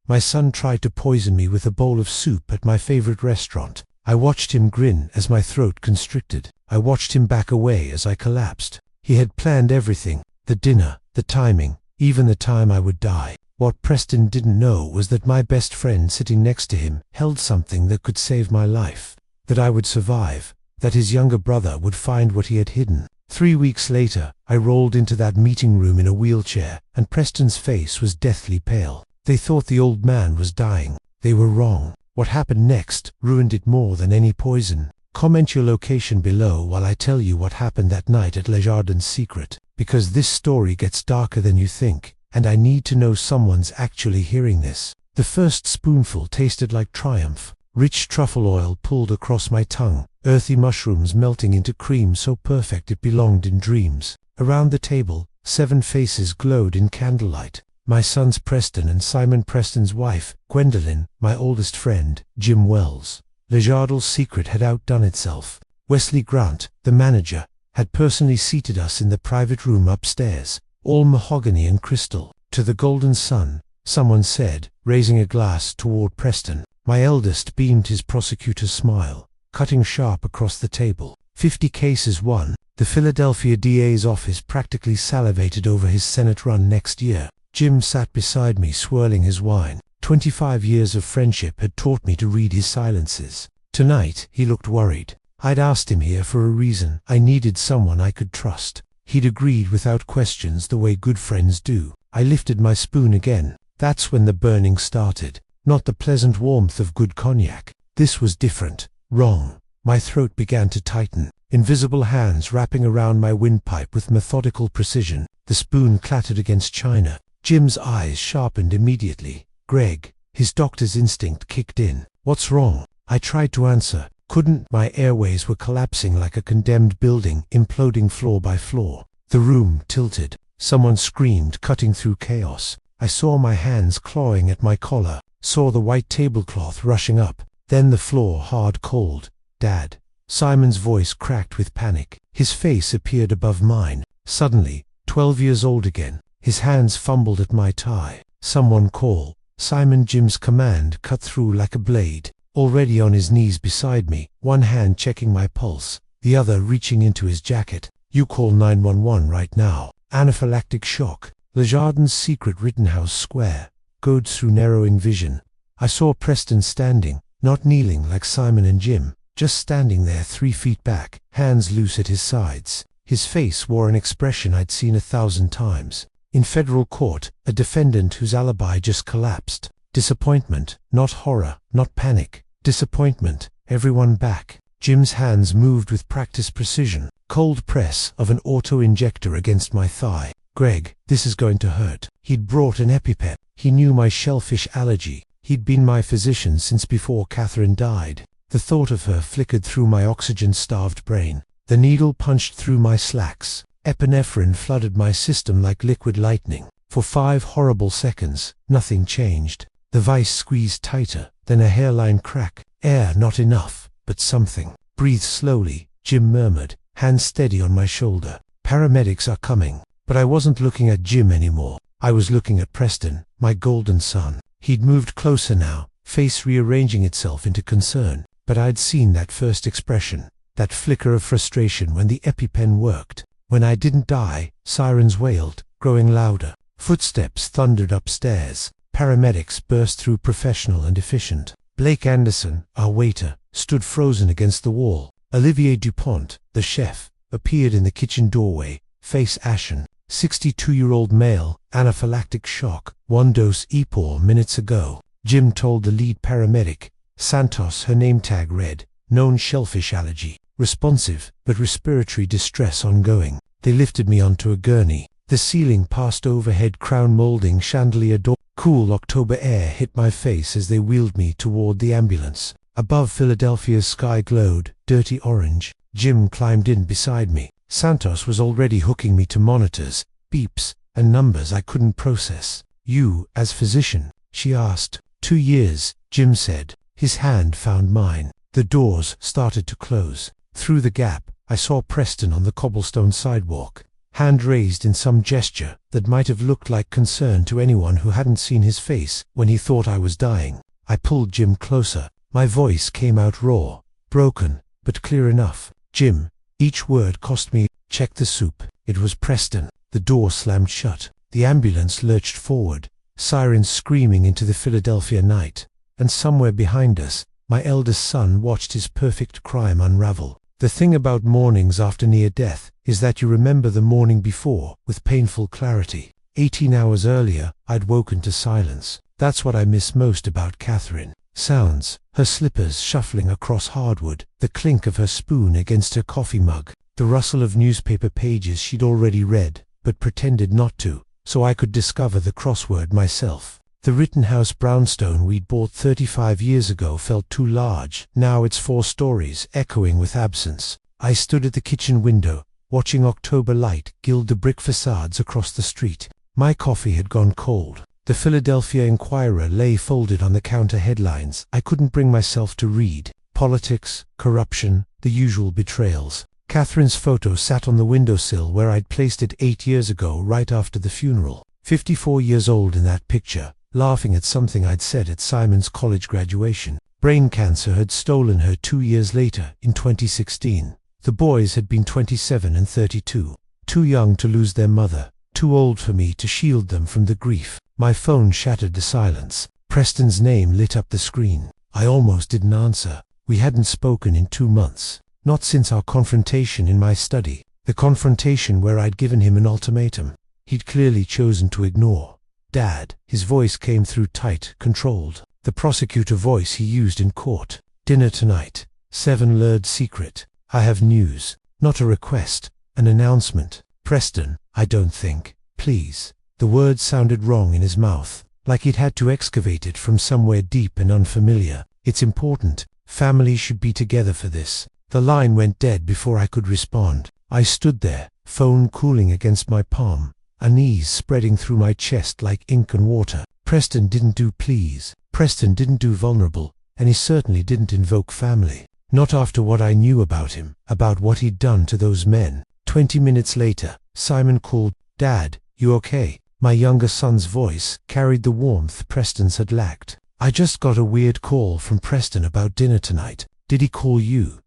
My son tried to poison me with a bowl of soup at my favorite restaurant. I watched him grin as my throat constricted. I watched him back away as I collapsed. He had planned everything, the dinner, the timing, even the time I would die. What Preston didn't know was that my best friend sitting next to him held something that could save my life, that I would survive, that his younger brother would find what he had hidden. 3 weeks later, I rolled into that meeting room in a wheelchair, and Preston's face was deathly pale. They thought the old man was dying. They were wrong. What happened next ruined it more than any poison. Comment your location below while I tell you what happened that night at Le Jardin's Secret, because this story gets darker than you think, and I need to know someone's actually hearing this. The first spoonful tasted like triumph. Rich truffle oil pulled across my tongue, earthy mushrooms melting into cream so perfect it belonged in dreams. Around the table, 7 faces glowed in candlelight. My sons Preston and Simon Preston's wife, Gwendolyn, my oldest friend, Jim Wells. Le Jardin's Secret had outdone itself. Wesley Grant, the manager, had personally seated us in the private room upstairs, all mahogany and crystal. To the golden sun, someone said, raising a glass toward Preston. My eldest beamed his prosecutor's smile, cutting sharp across the table. 50 cases won. The Philadelphia DA's office practically salivated over his Senate run next year. Jim sat beside me swirling his wine. 25 years of friendship had taught me to read his silences. Tonight, he looked worried. I'd asked him here for a reason. I needed someone I could trust. He'd agreed without questions the way good friends do. I lifted my spoon again. That's when the burning started. Not the pleasant warmth of good cognac. This was different. Wrong. My throat began to tighten. Invisible hands wrapping around my windpipe with methodical precision. The spoon clattered against china. Jim's eyes sharpened immediately. Greg, his doctor's instinct kicked in. What's wrong? I tried to answer. Couldn't. My airways were collapsing like a condemned building, imploding floor by floor. The room tilted. Someone screamed, cutting through chaos. I saw my hands clawing at my collar, saw the white tablecloth rushing up, then the floor hard cold. Dad. Simon's voice cracked with panic. His face appeared above mine. Suddenly, 12 years old again. His hands fumbled at my tie. Someone call. Simon. Jim's command cut through like a blade. Already on his knees beside me, one hand checking my pulse, the other reaching into his jacket. You call 911 right now. Anaphylactic shock. Le Jardin's Secret, Rittenhouse Square. Goads through narrowing vision. I saw Preston standing, not kneeling like Simon and Jim, just standing there 3 feet back, hands loose at his sides. His face wore an expression I'd seen 1,000 times. In federal court, a defendant whose alibi just collapsed. Disappointment, not horror, not panic. Disappointment. Everyone back. Jim's hands moved with practiced precision. Cold press of an auto-injector against my thigh. Greg, this is going to hurt. He'd brought an EpiPen. He knew my shellfish allergy. He'd been my physician since before Catherine died. The thought of her flickered through my oxygen-starved brain. The needle punched through my slacks. Epinephrine flooded my system like liquid lightning. For 5 horrible seconds, nothing changed. The vice squeezed tighter, then a hairline crack. Air, not enough, but something. Breathe slowly, Jim murmured, hand steady on my shoulder. Paramedics are coming. But I wasn't looking at Jim anymore. I was looking at Preston, my golden son. He'd moved closer now, face rearranging itself into concern. But I'd seen that first expression, that flicker of frustration when the EpiPen worked. When I didn't die, sirens wailed, growing louder. Footsteps thundered upstairs. Paramedics burst through, professional and efficient. Blake Anderson, our waiter, stood frozen against the wall. Olivier Dupont, the chef, appeared in the kitchen doorway, face ashen. 62-year-old male, anaphylactic shock, 1 dose EPOR minutes ago. Jim told the lead paramedic. Santos, her name tag read, known shellfish allergy. Responsive, but respiratory distress ongoing. They lifted me onto a gurney. The ceiling past overhead crown molding chandelier door. Cool October air hit my face as they wheeled me toward the ambulance. Above, Philadelphia's sky glowed, dirty orange. Jim climbed in beside me. Santos was already hooking me to monitors, beeps, and numbers I couldn't process. You, as physician? She asked. 2 years, Jim said. His hand found mine. The doors started to close. Through the gap, I saw Preston on the cobblestone sidewalk. hand raised in some gesture that might have looked like concern to anyone who hadn't seen his face when he thought I was dying. I pulled Jim closer. My voice came out raw, broken, but clear enough. Jim, each word cost me. Check the soup. It was Preston. The door slammed shut. The ambulance lurched forward, sirens screaming into the Philadelphia night. And somewhere behind us, my eldest son watched his perfect crime unravel. The thing about mornings after near death is that you remember the morning before with painful clarity. 18 hours earlier, I'd woken to silence. That's what I miss most about Catherine. Sounds, her slippers shuffling across hardwood, the clink of her spoon against her coffee mug, the rustle of newspaper pages she'd already read, but pretended not to, so I could discover the crossword myself. The Rittenhouse brownstone we'd bought 35 years ago felt too large. Now it's 4 stories, echoing with absence. I stood at the kitchen window, watching October light gild the brick facades across the street. My coffee had gone cold. The Philadelphia Inquirer lay folded on the counter. Headlines I couldn't bring myself to read. Politics, corruption, the usual betrayals. Catherine's photo sat on the windowsill where I'd placed it 8 years ago, right after the funeral. 54 years old in that picture, laughing at something I'd said at Simon's college graduation. Brain cancer had stolen her 2 years later, in 2016. The boys had been 27 and 32. Too young to lose their mother, too old for me to shield them from the grief. My phone shattered the silence. Preston's name lit up the screen. I almost didn't answer. We hadn't spoken in 2 months. Not since our confrontation in my study. The confrontation where I'd given him an ultimatum. He'd clearly chosen to ignore. Dad. His voice came through tight, controlled. The prosecutor voice he used in court. Dinner tonight. 7 lured secret. I have news. Not a request. An announcement. Preston, I don't think. Please. The words sounded wrong in his mouth, like he'd had to excavate it from somewhere deep and unfamiliar. It's important. Family should be together for this. The line went dead before I could respond. I stood there, phone cooling against my palm, unease spreading through my chest like ink and water. Preston didn't do please. Preston didn't do vulnerable, and he certainly didn't invoke family. Not after what I knew about him, about what he'd done to those men. 20 minutes later, Simon called. Dad, you okay? My younger son's voice carried the warmth Preston's had lacked. I just got a weird call from Preston about dinner tonight. Did he call you?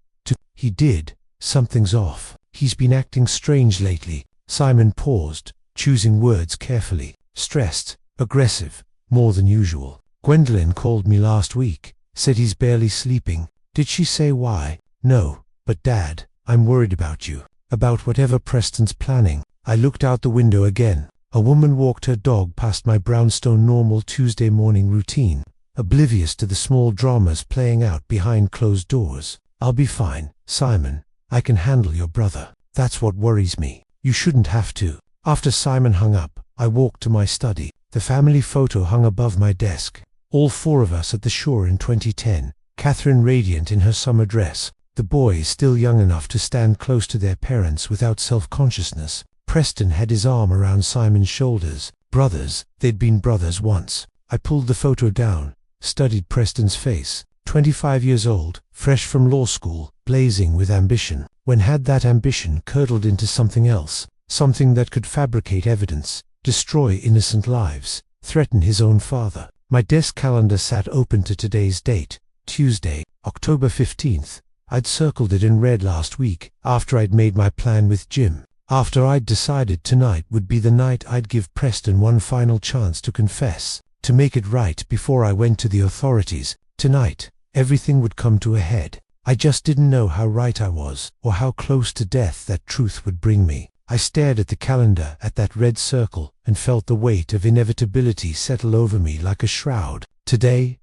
He did. Something's off. He's been acting strange lately. Simon paused, choosing words carefully. Stressed, aggressive, more than usual. Gwendolyn called me last week, said he's barely sleeping. Did she say why? No, but Dad, I'm worried about you. About whatever Preston's planning. I looked out the window again. A woman walked her dog past my brownstone normal Tuesday morning routine, oblivious to the small dramas playing out behind closed doors. I'll be fine, Simon. I can handle your brother. That's what worries me. You shouldn't have to. After Simon hung up, I walked to my study. The family photo hung above my desk. All 4 of us at the shore in 2010. Catherine radiant in her summer dress. The boys still young enough to stand close to their parents without self-consciousness. Preston had his arm around Simon's shoulders. Brothers, they'd been brothers once. I pulled the photo down, studied Preston's face. 25 years old, fresh from law school, blazing with ambition. When had that ambition curdled into something else? Something that could fabricate evidence, destroy innocent lives, threaten his own father. My desk calendar sat open to today's date, Tuesday, October 15th. I'd circled it in red last week, after I'd made my plan with Jim. After I'd decided tonight would be the night I'd give Preston one final chance to confess, to make it right before I went to the authorities. Tonight, everything would come to a head. I just didn't know how right I was, or how close to death that truth would bring me. I stared at the calendar, at that red circle, and felt the weight of inevitability settle over me like a shroud. Today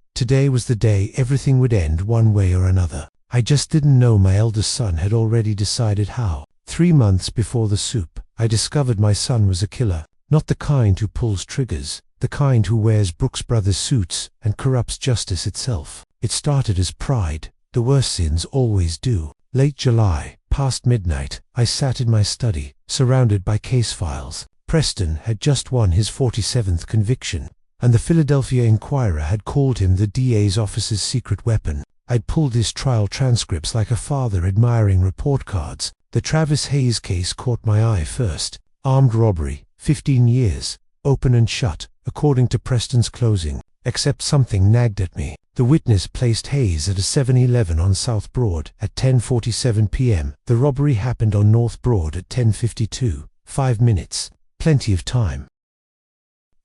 was the day everything would end one way or another. I just didn't know my eldest son had already decided how. 3 months before the soup, I discovered my son was a killer. Not the kind who pulls triggers, the kind who wears Brooks Brothers suits and corrupts justice itself. It started as pride. The worst sins always do. Late July, past midnight, I sat in my study, surrounded by case files. Preston had just won his 47th conviction, and the Philadelphia Inquirer had called him the DA's office's secret weapon. I'd pulled his trial transcripts like a father admiring report cards. The Travis Hayes case caught my eye first. Armed robbery, 15 years, open and shut, according to Preston's closing, except something nagged at me. The witness placed Hayes at a 7-Eleven on South Broad at 10:47 p.m. The robbery happened on North Broad at 10:52, 5 minutes, plenty of time.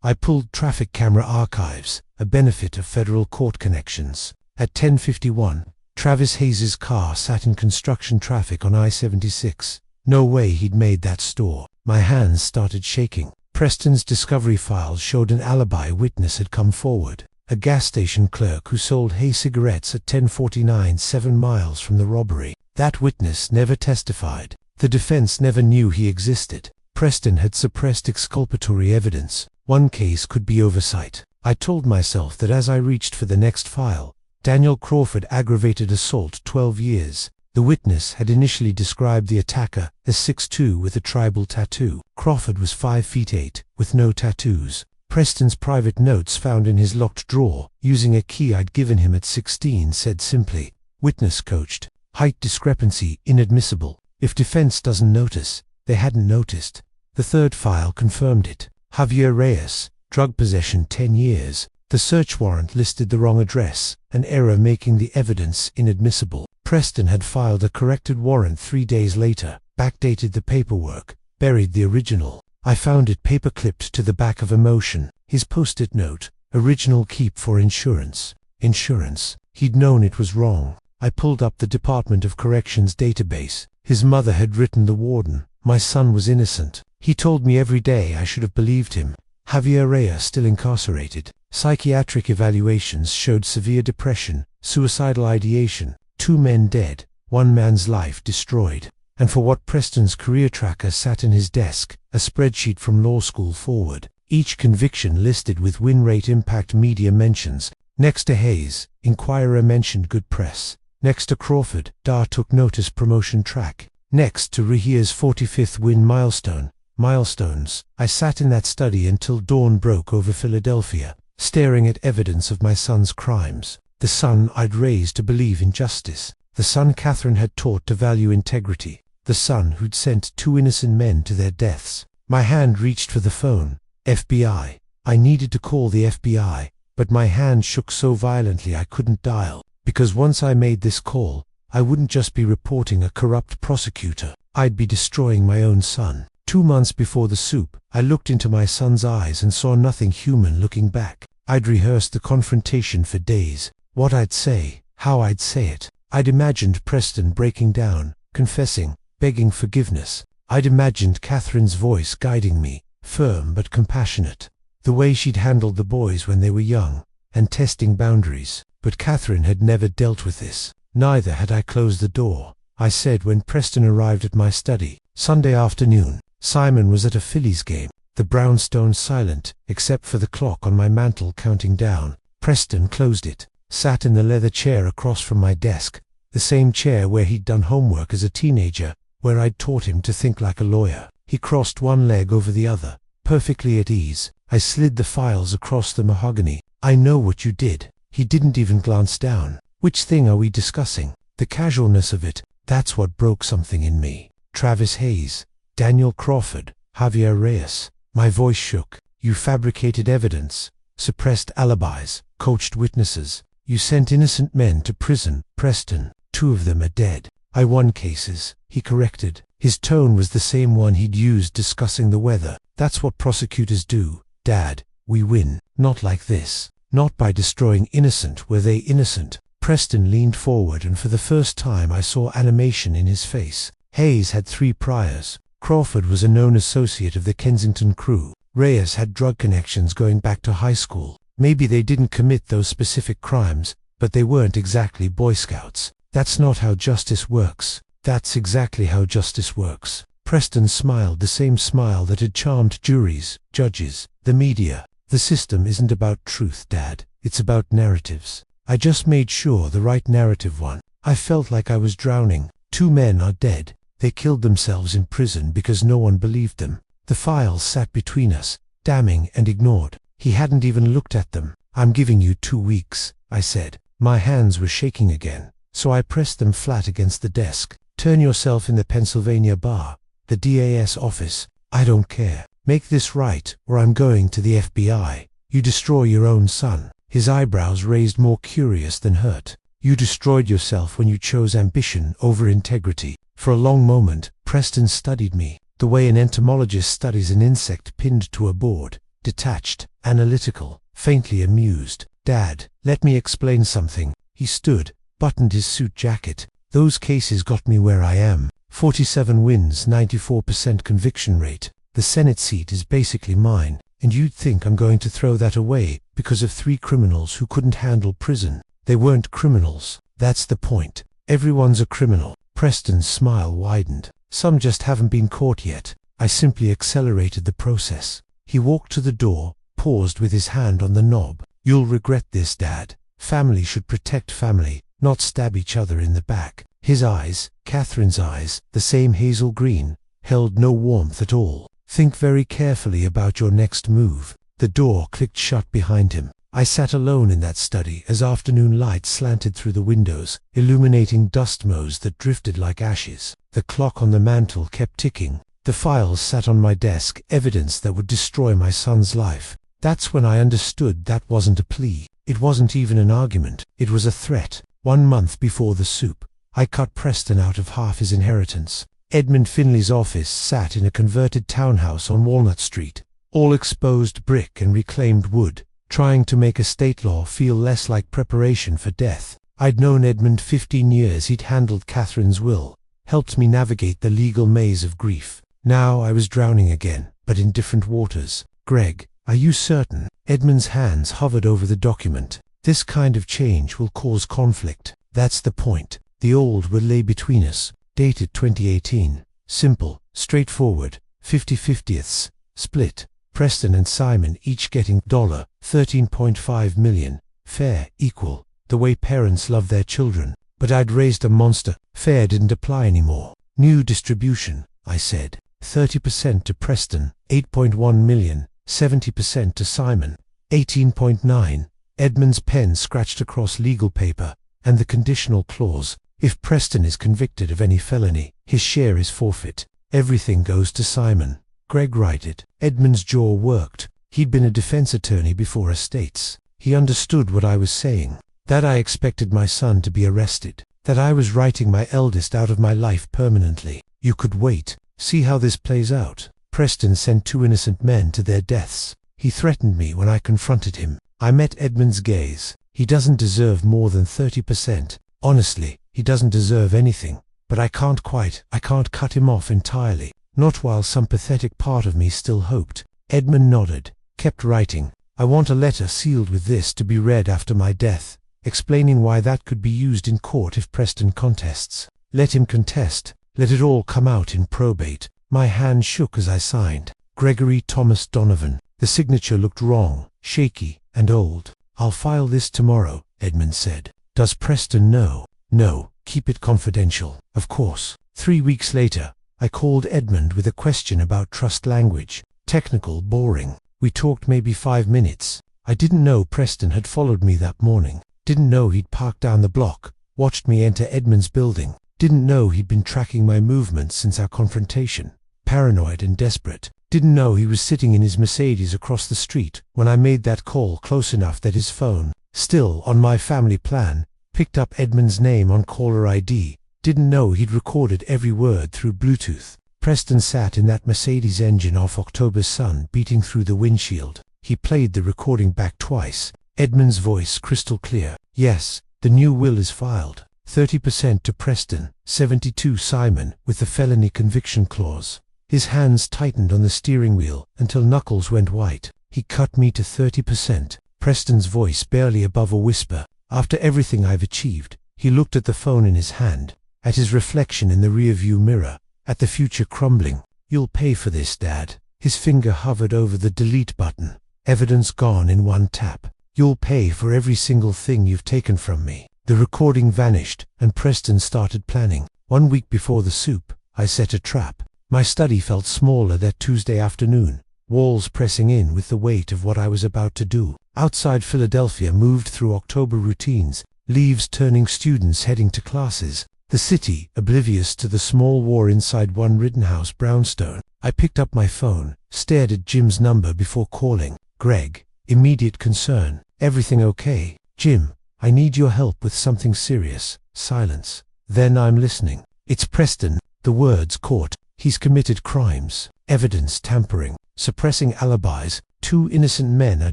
I pulled traffic camera archives, a benefit of federal court connections. At 10:51, Travis Hayes's car sat in construction traffic on I-76. No way he'd made that store. My hands started shaking. Preston's discovery files showed an alibi witness had come forward. A gas station clerk who sold Hayes cigarettes at 10:49, 7 miles from the robbery. That witness never testified. The defense never knew he existed. Preston had suppressed exculpatory evidence. One case could be oversight. I told myself that as I reached for the next file. Daniel Crawford, aggravated assault, 12 years. The witness had initially described the attacker as 6'2" with a tribal tattoo. Crawford was 5 feet 8, with no tattoos. Preston's private notes found in his locked drawer, using a key I'd given him at 16, said simply, "Witness coached. Height discrepancy inadmissible. If defense doesn't notice, they hadn't noticed." The third file confirmed it. Javier Reyes, drug possession, 10 years. The search warrant listed the wrong address, an error making the evidence inadmissible. Preston had filed a corrected warrant 3 days later, backdated the paperwork, buried the original. I found it paper-clipped to the back of a motion. His post-it note, original keep for insurance. Insurance. He'd known it was wrong. I pulled up the Department of Corrections database. His mother had written the warden. My son was innocent. He told me every day I should have believed him. Javier Reyes still incarcerated. Psychiatric evaluations showed severe depression, suicidal ideation, 2 men dead, 1 man's life destroyed. And for what Preston's career tracker sat in his desk, a spreadsheet from law school forward, each conviction listed with win rate impact media mentions. Next to Hayes, Inquirer mentioned good press. Next to Crawford, DAR took notice promotion track. Next to Rahir's 45th win milestone. Milestones. I sat in that study until dawn broke over Philadelphia, staring at evidence of my son's crimes. The son I'd raised to believe in justice. The son Catherine had taught to value integrity. The son who'd sent 2 innocent men to their deaths. My hand reached for the phone. FBI. I needed to call the FBI, but my hand shook so violently I couldn't dial. Because once I made this call, I wouldn't just be reporting a corrupt prosecutor. I'd be destroying my own son. 2 months before the soup, I looked into my son's eyes and saw nothing human looking back. I'd rehearsed the confrontation for days. What I'd say, how I'd say it. I'd imagined Preston breaking down, confessing, begging forgiveness. I'd imagined Catherine's voice guiding me, firm but compassionate. The way she'd handled the boys when they were young, and testing boundaries. But Catherine had never dealt with this. Neither had I closed the door. I said when Preston arrived at my study, Sunday afternoon. Simon was at a Phillies game. The brownstone silent, except for the clock on my mantel counting down. Preston closed it, sat in the leather chair across from my desk, the same chair where he'd done homework as a teenager, where I'd taught him to think like a lawyer. He crossed one leg over the other, perfectly at ease. I slid the files across the mahogany. "I know what you did." He didn't even glance down. "Which thing are we discussing?" The casualness of it, that's what broke something in me. Travis Hayes, Daniel Crawford, Javier Reyes. My voice shook. "You fabricated evidence, suppressed alibis, coached witnesses. You sent innocent men to prison, Preston. 2 of them are dead." "I won cases," he corrected. His tone was the same one he'd used discussing the weather. "That's what prosecutors do, Dad. We win. Not like this. Not by destroying innocent. Were they innocent?" Preston leaned forward, and for the first time I saw animation in his face. Hayes had 3 priors. Crawford was a known associate of the Kensington crew. Reyes had drug connections going back to high school. Maybe they didn't commit those specific crimes, but they weren't exactly Boy Scouts. That's not how justice works. That's exactly how justice works. Preston smiled, the same smile that had charmed juries, judges, the media. "The system isn't about truth, Dad. It's about narratives. I just made sure the right narrative won." I felt like I was drowning. 2 men are dead. They killed themselves in prison because no one believed them. The files sat between us, damning and ignored. He hadn't even looked at them. "I'm giving you 2 weeks, I said. My hands were shaking again, so I pressed them flat against the desk. "Turn yourself in the Pennsylvania bar, the DAS office, I don't care. Make this right, or I'm going to the FBI. You destroy your own son. His eyebrows raised more curious than hurt. You destroyed yourself when you chose ambition over integrity. For a long moment, Preston studied me, the way an entomologist studies an insect pinned to a board, detached, analytical, faintly amused. Dad, let me explain something. He stood, buttoned his suit jacket. Those cases got me where I am. 47 wins, 94% conviction rate. The Senate seat is basically mine, and you'd think I'm going to throw that away because of 3 criminals who couldn't handle prison. They weren't criminals. That's the point. Everyone's a criminal. Preston's smile widened. Some just haven't been caught yet. I simply accelerated the process. He walked to the door, paused with his hand on the knob. You'll regret this, Dad. Family should protect family, not stab each other in the back. His eyes, Catherine's eyes, the same hazel green, held no warmth at all. Think very carefully about your next move. The door clicked shut behind him. I sat alone in that study as afternoon light slanted through the windows, illuminating dust motes that drifted like ashes. The clock on the mantel kept ticking. The files sat on my desk, evidence that would destroy my son's life. That's when I understood that wasn't a plea. It wasn't even an argument. It was a threat. 1 month before the soup, I cut Preston out of half his inheritance. Edmund Finley's office sat in a converted townhouse on Walnut Street, all exposed brick and reclaimed wood, trying to make estate law feel less like preparation for death. I'd known Edmund 15 years. He'd handled Catherine's will, helped me navigate the legal maze of grief. Now I was drowning again, but in different waters. Greg, are you certain? Edmund's hands hovered over the document. This kind of change will cause conflict. That's the point. The old will lay between us. Dated 2018. Simple, straightforward, 50/50ths, split. Preston and Simon each getting $13.5 million. Fair, equal, the way parents love their children. But I'd raised a monster. Fair didn't apply anymore. New distribution, I said. 30% to Preston, 8.1 million, 70% to Simon, 18.9. Edmund's pen scratched across legal paper, and the conditional clause. If Preston is convicted of any felony, his share is forfeit. Everything goes to Simon. Greg righted. Edmund's jaw worked. He'd been a defense attorney before estates. He understood what I was saying. That I expected my son to be arrested. That I was writing my eldest out of my life permanently. You could wait. See how this plays out. Preston sent 2 innocent men to their deaths. He threatened me when I confronted him. I met Edmund's gaze. He doesn't deserve more than 30%. Honestly, he doesn't deserve anything. But I can't cut him off entirely. Not while some pathetic part of me still hoped. Edmund nodded, kept writing. I want a letter sealed with this to be read after my death, explaining why that could be used in court if Preston contests. Let him contest. Let it all come out in probate. My hand shook as I signed. Gregory Thomas Donovan. The signature looked wrong, shaky, and old. I'll file this tomorrow, Edmund said. Does Preston know? No, keep it confidential. Of course. 3 weeks later, I called Edmund with a question about trust language. Technical, boring. We talked maybe 5 minutes. I didn't know Preston had followed me that morning. Didn't know he'd parked down the block, watched me enter Edmund's building. Didn't know he'd been tracking my movements since our confrontation. Paranoid and desperate. Didn't know he was sitting in his Mercedes across the street when I made that call close enough that his phone, still on my family plan, picked up Edmund's name on caller ID. Didn't know he'd recorded every word through Bluetooth. Preston sat in that Mercedes engine off October's sun beating through the windshield. He played the recording back twice. Edmund's voice crystal clear. Yes, the new will is filed. 30% to Preston, 72 Simon, with the felony conviction clause. His hands tightened on the steering wheel until knuckles went white. He cut me to 30%. Preston's voice barely above a whisper. After everything I've achieved, he looked at the phone in his hand, at his reflection in the rearview mirror, at the future crumbling. You'll pay for this, Dad. His finger hovered over the delete button. Evidence gone in one tap. You'll pay for every single thing you've taken from me. The recording vanished, and Preston started planning. 1 week before the soup, I set a trap. My study felt smaller that Tuesday afternoon, walls pressing in with the weight of what I was about to do. Outside Philadelphia moved through October routines, leaves turning students heading to classes. The city, oblivious to the small war inside one Rittenhouse brownstone. I picked up my phone, stared at Jim's number before calling. Greg. Immediate concern. Everything okay? Jim. I need your help with something serious. Silence. Then I'm listening. It's Preston. The words caught. He's committed crimes. Evidence tampering. Suppressing alibis. 2 innocent men are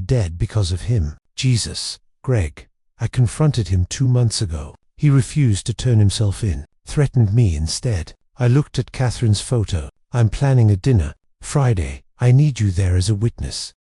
dead because of him. Jesus. Greg. I confronted him 2 months ago. He refused to turn himself in. Threatened me instead. I looked at Catherine's photo. I'm planning a dinner. Friday. I need you there as a witness.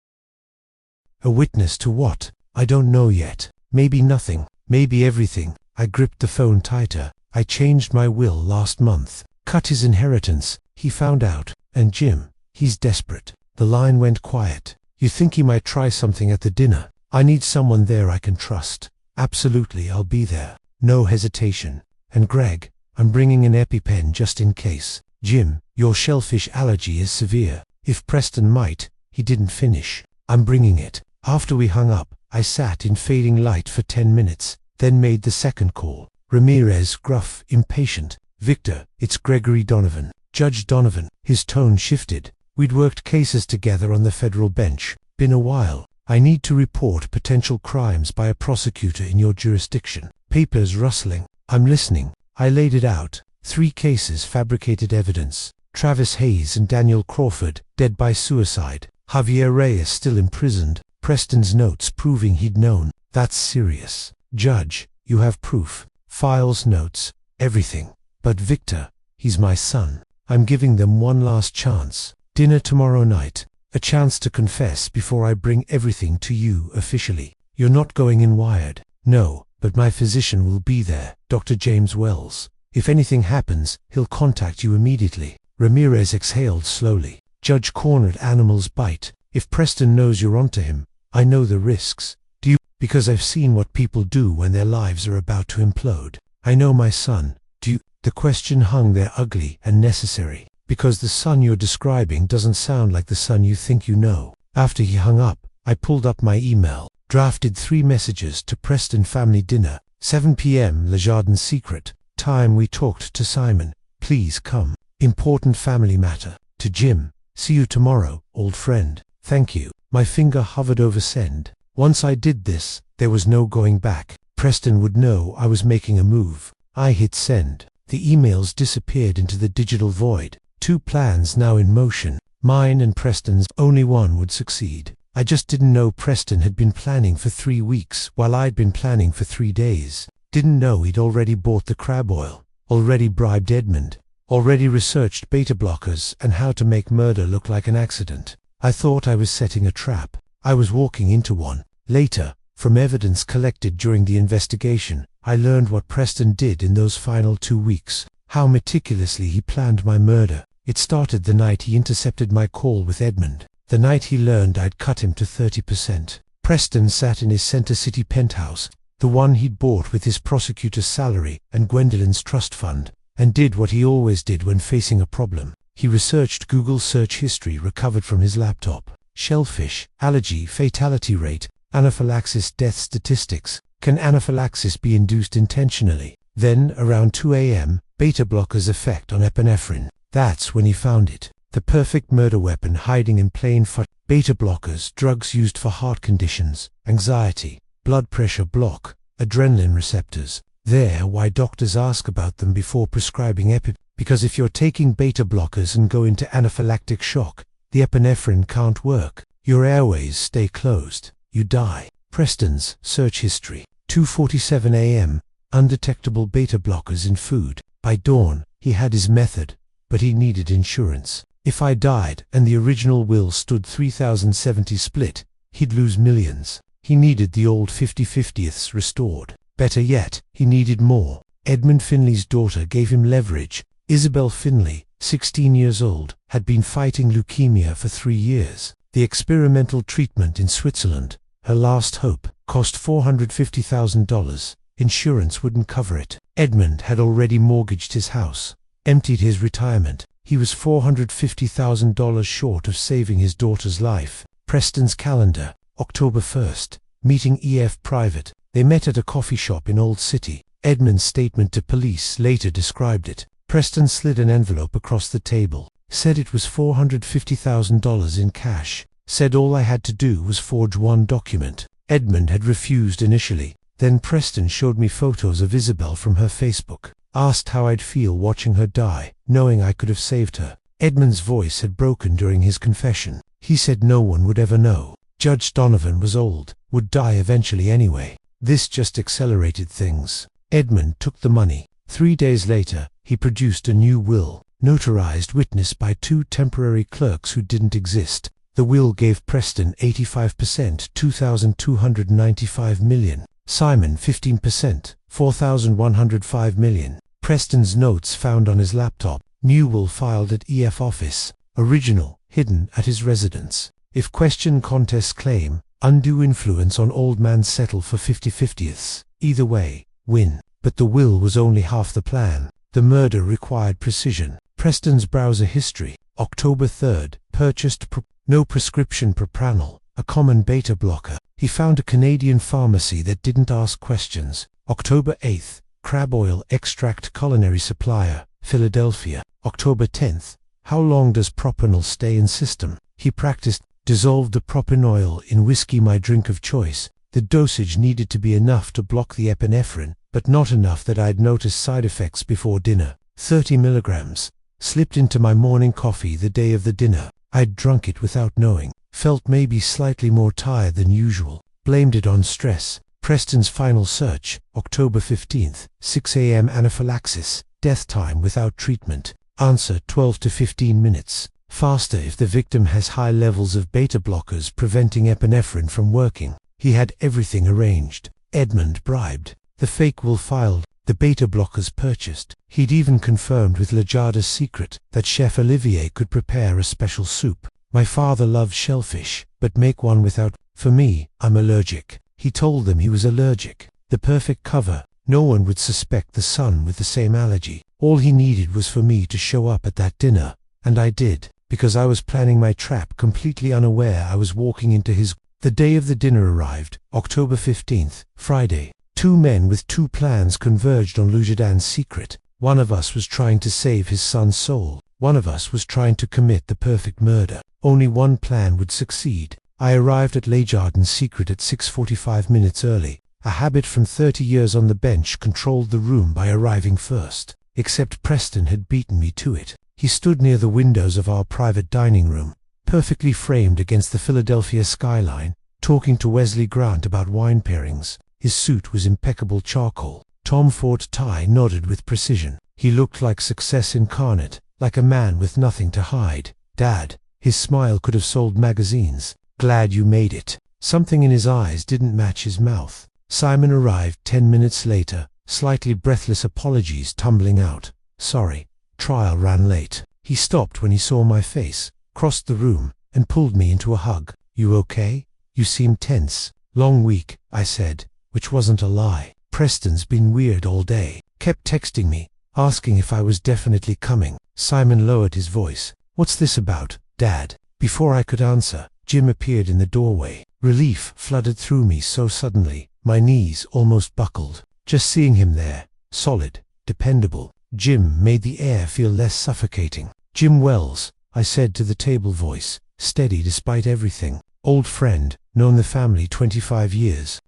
A witness to what? I don't know yet. Maybe nothing. Maybe everything. I gripped the phone tighter. I changed my will last month. Cut his inheritance. He found out. And Jim. He's desperate. The line went quiet. You think he might try something at the dinner? I need someone there I can trust. Absolutely, I'll be there. No hesitation. And Greg, I'm bringing an EpiPen just in case. Jim, your shellfish allergy is severe. If Preston might. He didn't finish. I'm bringing it. After we hung up, I sat in fading light for 10 minutes, then made the second call. Ramirez, gruff, impatient. Victor, it's Gregory Donovan. Judge Donovan. His tone shifted. We'd worked cases together on the federal bench. Been a while. I need to report potential crimes by a prosecutor in your jurisdiction. Papers rustling. I'm listening. I laid it out. 3 cases, fabricated evidence. Travis Hayes and Daniel Crawford, dead by suicide. Javier Reyes still imprisoned. Preston's notes proving he'd known. That's serious. Judge, you have proof. Files, notes, everything. But Victor, he's my son. I'm giving them one last chance. Dinner tomorrow night. A chance to confess before I bring everything to you officially. You're not going in wired. No, but my physician will be there, Dr. James Wells. If anything happens, he'll contact you immediately. Ramirez exhaled slowly. Judge cornered animal's bite. If Preston knows you're onto him, I know the risks. Do you? Because I've seen what people do when their lives are about to implode. I know my son. Do you? The question hung there ugly and necessary. Because the son you're describing doesn't sound like the son you think you know. After he hung up, I pulled up my email, drafted 3 messages to Preston family dinner, 7 p.m. Le Jardin secret, time we talked to Simon, please come, important family matter, to Jim, see you tomorrow, old friend, thank you. My finger hovered over send. Once I did this, there was no going back. Preston would know I was making a move. I hit send. The emails disappeared into the digital void. 2 plans now in motion. Mine and Preston's. Only one would succeed. I just didn't know Preston had been planning for 3 weeks while I'd been planning for 3 days. Didn't know he'd already bought the crab oil. Already bribed Edmund. Already researched beta blockers and how to make murder look like an accident. I thought I was setting a trap. I was walking into one. Later, from evidence collected during the investigation, I learned what Preston did in those final 2 weeks. How meticulously he planned my murder. It started the night he intercepted my call with Edmund. The night he learned I'd cut him to 30%. Preston sat in his Center City penthouse, the one he'd bought with his prosecutor's salary and Gwendolyn's trust fund, and did what he always did when facing a problem. He researched Google search history recovered from his laptop. Shellfish, allergy, fatality rate, anaphylaxis death statistics. Can anaphylaxis be induced intentionally? Then, around 2 a.m., beta blockers' effect on epinephrine. That's when he found it. The perfect murder weapon hiding in plain sight. Beta blockers, drugs used for heart conditions, anxiety, blood pressure block, adrenaline receptors. They're why doctors ask about them before prescribing because if you're taking beta blockers and go into anaphylactic shock, the epinephrine can't work. Your airways stay closed. You die. Preston's search history. 2:47 a.m. Undetectable beta blockers in food. By dawn, he had his method, but he needed insurance. If I died and the original will stood 3,070 split, he'd lose millions. He needed the old 50/50ths restored. Better yet, he needed more. Edmund Finley's daughter gave him leverage. Isabel Finley, 16 years old, had been fighting leukemia for 3 years. The experimental treatment in Switzerland, her last hope, cost $450,000. Insurance wouldn't cover it. Edmund had already mortgaged his house, emptied his retirement. He was $450,000 short of saving his daughter's life. Preston's calendar, October 1st, meeting EF private. They met at a coffee shop in Old City. Edmund's statement to police later described it. Preston slid an envelope across the table. said it was $450,000 in cash, said all I had to do was forge one document. Edmund had refused initially. Then Preston showed me photos of Isabel from her Facebook, asked how I'd feel watching her die, knowing I could have saved her. Edmund's voice had broken during his confession. He said no one would ever know. Judge Donovan was old, would die eventually anyway. This just accelerated things. Edmund took the money. 3 days later, he produced a new will, notarized, witnessed by 2 temporary clerks who didn't exist. The will gave Preston 85%, $2,295 million. Simon 15%, $4,105 million. Preston's notes found on his laptop. New will filed at EF office. Original, hidden at his residence. If question contest claim, undue influence on old man settle for 50/50ths. Either way, win. But the will was only half the plan. The murder required precision. Preston's browser history. October 3rd, purchased no prescription propranolol, a common beta blocker. He found a Canadian pharmacy that didn't ask questions. October 8th, crab oil extract culinary supplier, Philadelphia. October 10th, how long does propanol stay in system? He practiced, dissolved the propanoil in whiskey, my drink of choice. The dosage needed to be enough to block the epinephrine, but not enough that I'd notice side effects before dinner. 30 milligrams. Slipped into my morning coffee the day of the dinner. I'd drunk it without knowing. Felt maybe slightly more tired than usual. Blamed it on stress. Preston's final search, October 15th, 6 a.m. anaphylaxis, death time without treatment. Answer 12 to 15 minutes. Faster if the victim has high levels of beta blockers preventing epinephrine from working. He had everything arranged. Edmund bribed. The fake will filed. The beta blockers purchased. He'd even confirmed with Lajada's secret that Chef Olivier could prepare a special soup. My father loved shellfish, but make one without. For me, I'm allergic. He told them he was allergic. The perfect cover. No one would suspect the son with the same allergy. All he needed was for me to show up at that dinner. And I did, because I was planning my trap completely unaware I was walking into his. The day of the dinner arrived, October 15th, Friday. 2 men with 2 plans converged on Lujadan's secret. One of us was trying to save his son's soul. One of us was trying to commit the perfect murder. Only one plan would succeed. I arrived at Lujadan's secret at 6:45 minutes early. A habit from 30 years on the bench controlled the room by arriving first. Except Preston had beaten me to it. He stood near the windows of our private dining room, perfectly framed against the Philadelphia skyline, talking to Wesley Grant about wine pairings. His suit was impeccable charcoal. Tom Ford tie nodded with precision. He looked like success incarnate, like a man with nothing to hide. Dad, his smile could have sold magazines. Glad you made it. Something in his eyes didn't match his mouth. Simon arrived 10 minutes later, slightly breathless apologies tumbling out. Sorry, trial ran late. He stopped when he saw my face, crossed the room, and pulled me into a hug. You okay? You seem tense. Long week, I said, which wasn't a lie. Preston's been weird all day. Kept texting me, asking if I was definitely coming. Simon lowered his voice. What's this about, Dad? Before I could answer, Jim appeared in the doorway. Relief flooded through me so suddenly, my knees almost buckled. Just seeing him there, solid, dependable. Jim made the air feel less suffocating. Jim Wells, I said to the table voice, steady despite everything. Old friend, known the family 25 years.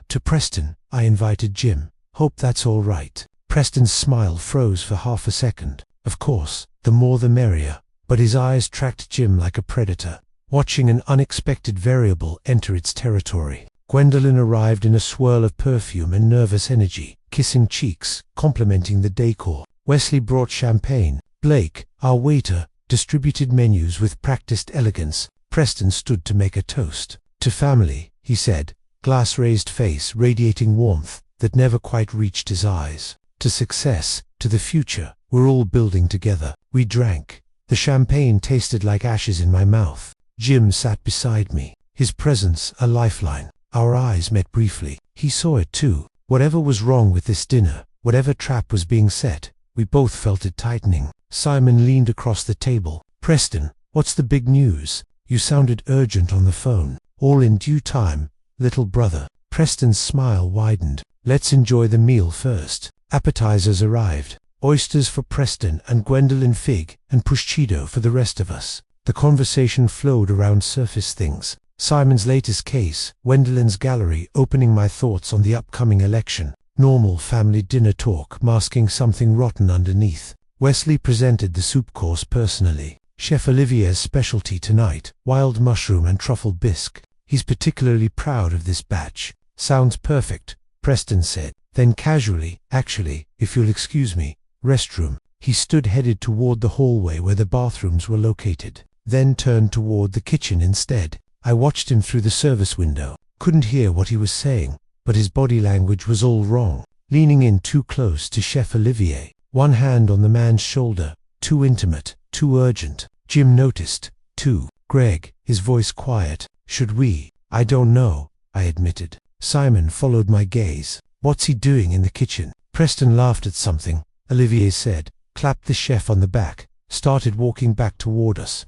To Preston, I invited Jim. Hope that's all right. Preston's smile froze for half a second. Of course, the more the merrier. But his eyes tracked Jim like a predator, watching an unexpected variable enter its territory. Gwendolyn arrived in a swirl of perfume and nervous energy, kissing cheeks, complimenting the decor. Wesley brought champagne. Blake, our waiter, distributed menus with practiced elegance. Preston stood to make a toast. To family, he said, glass-raised face radiating warmth that never quite reached his eyes. To success, to the future, we're all building together. We drank. The champagne tasted like ashes in my mouth. Jim sat beside me, his presence a lifeline. Our eyes met briefly. He saw it too. Whatever was wrong with this dinner, whatever trap was being set, we both felt it tightening. Simon leaned across the table. Preston, what's the big news? You sounded urgent on the phone. All in due time, little brother. Preston's smile widened. Let's enjoy the meal first. Appetizers arrived. oysters for Preston and Gwendolyn fig, and prosciutto for the rest of us. The conversation flowed around surface things. Simon's latest case, Gwendolyn's gallery, opening my thoughts on the upcoming election. Normal family dinner talk masking something rotten underneath. Wesley presented the soup course personally. Chef Olivier's specialty tonight, wild mushroom and truffle bisque. He's particularly proud of this batch. Sounds perfect, Preston said. Then casually, actually, if you'll excuse me, restroom. He stood headed toward the hallway where the bathrooms were located, then turned toward the kitchen instead. I watched him through the service window. Couldn't hear what he was saying, but his body language was all wrong. Leaning in too close to Chef Olivier, one hand on the man's shoulder, too intimate, too urgent. Jim noticed, too. Greg, his voice quiet. Should we? I don't know, I admitted. Simon followed my gaze. What's he doing in the kitchen? Preston laughed at something, Olivier said, clapped the chef on the back, started walking back toward us.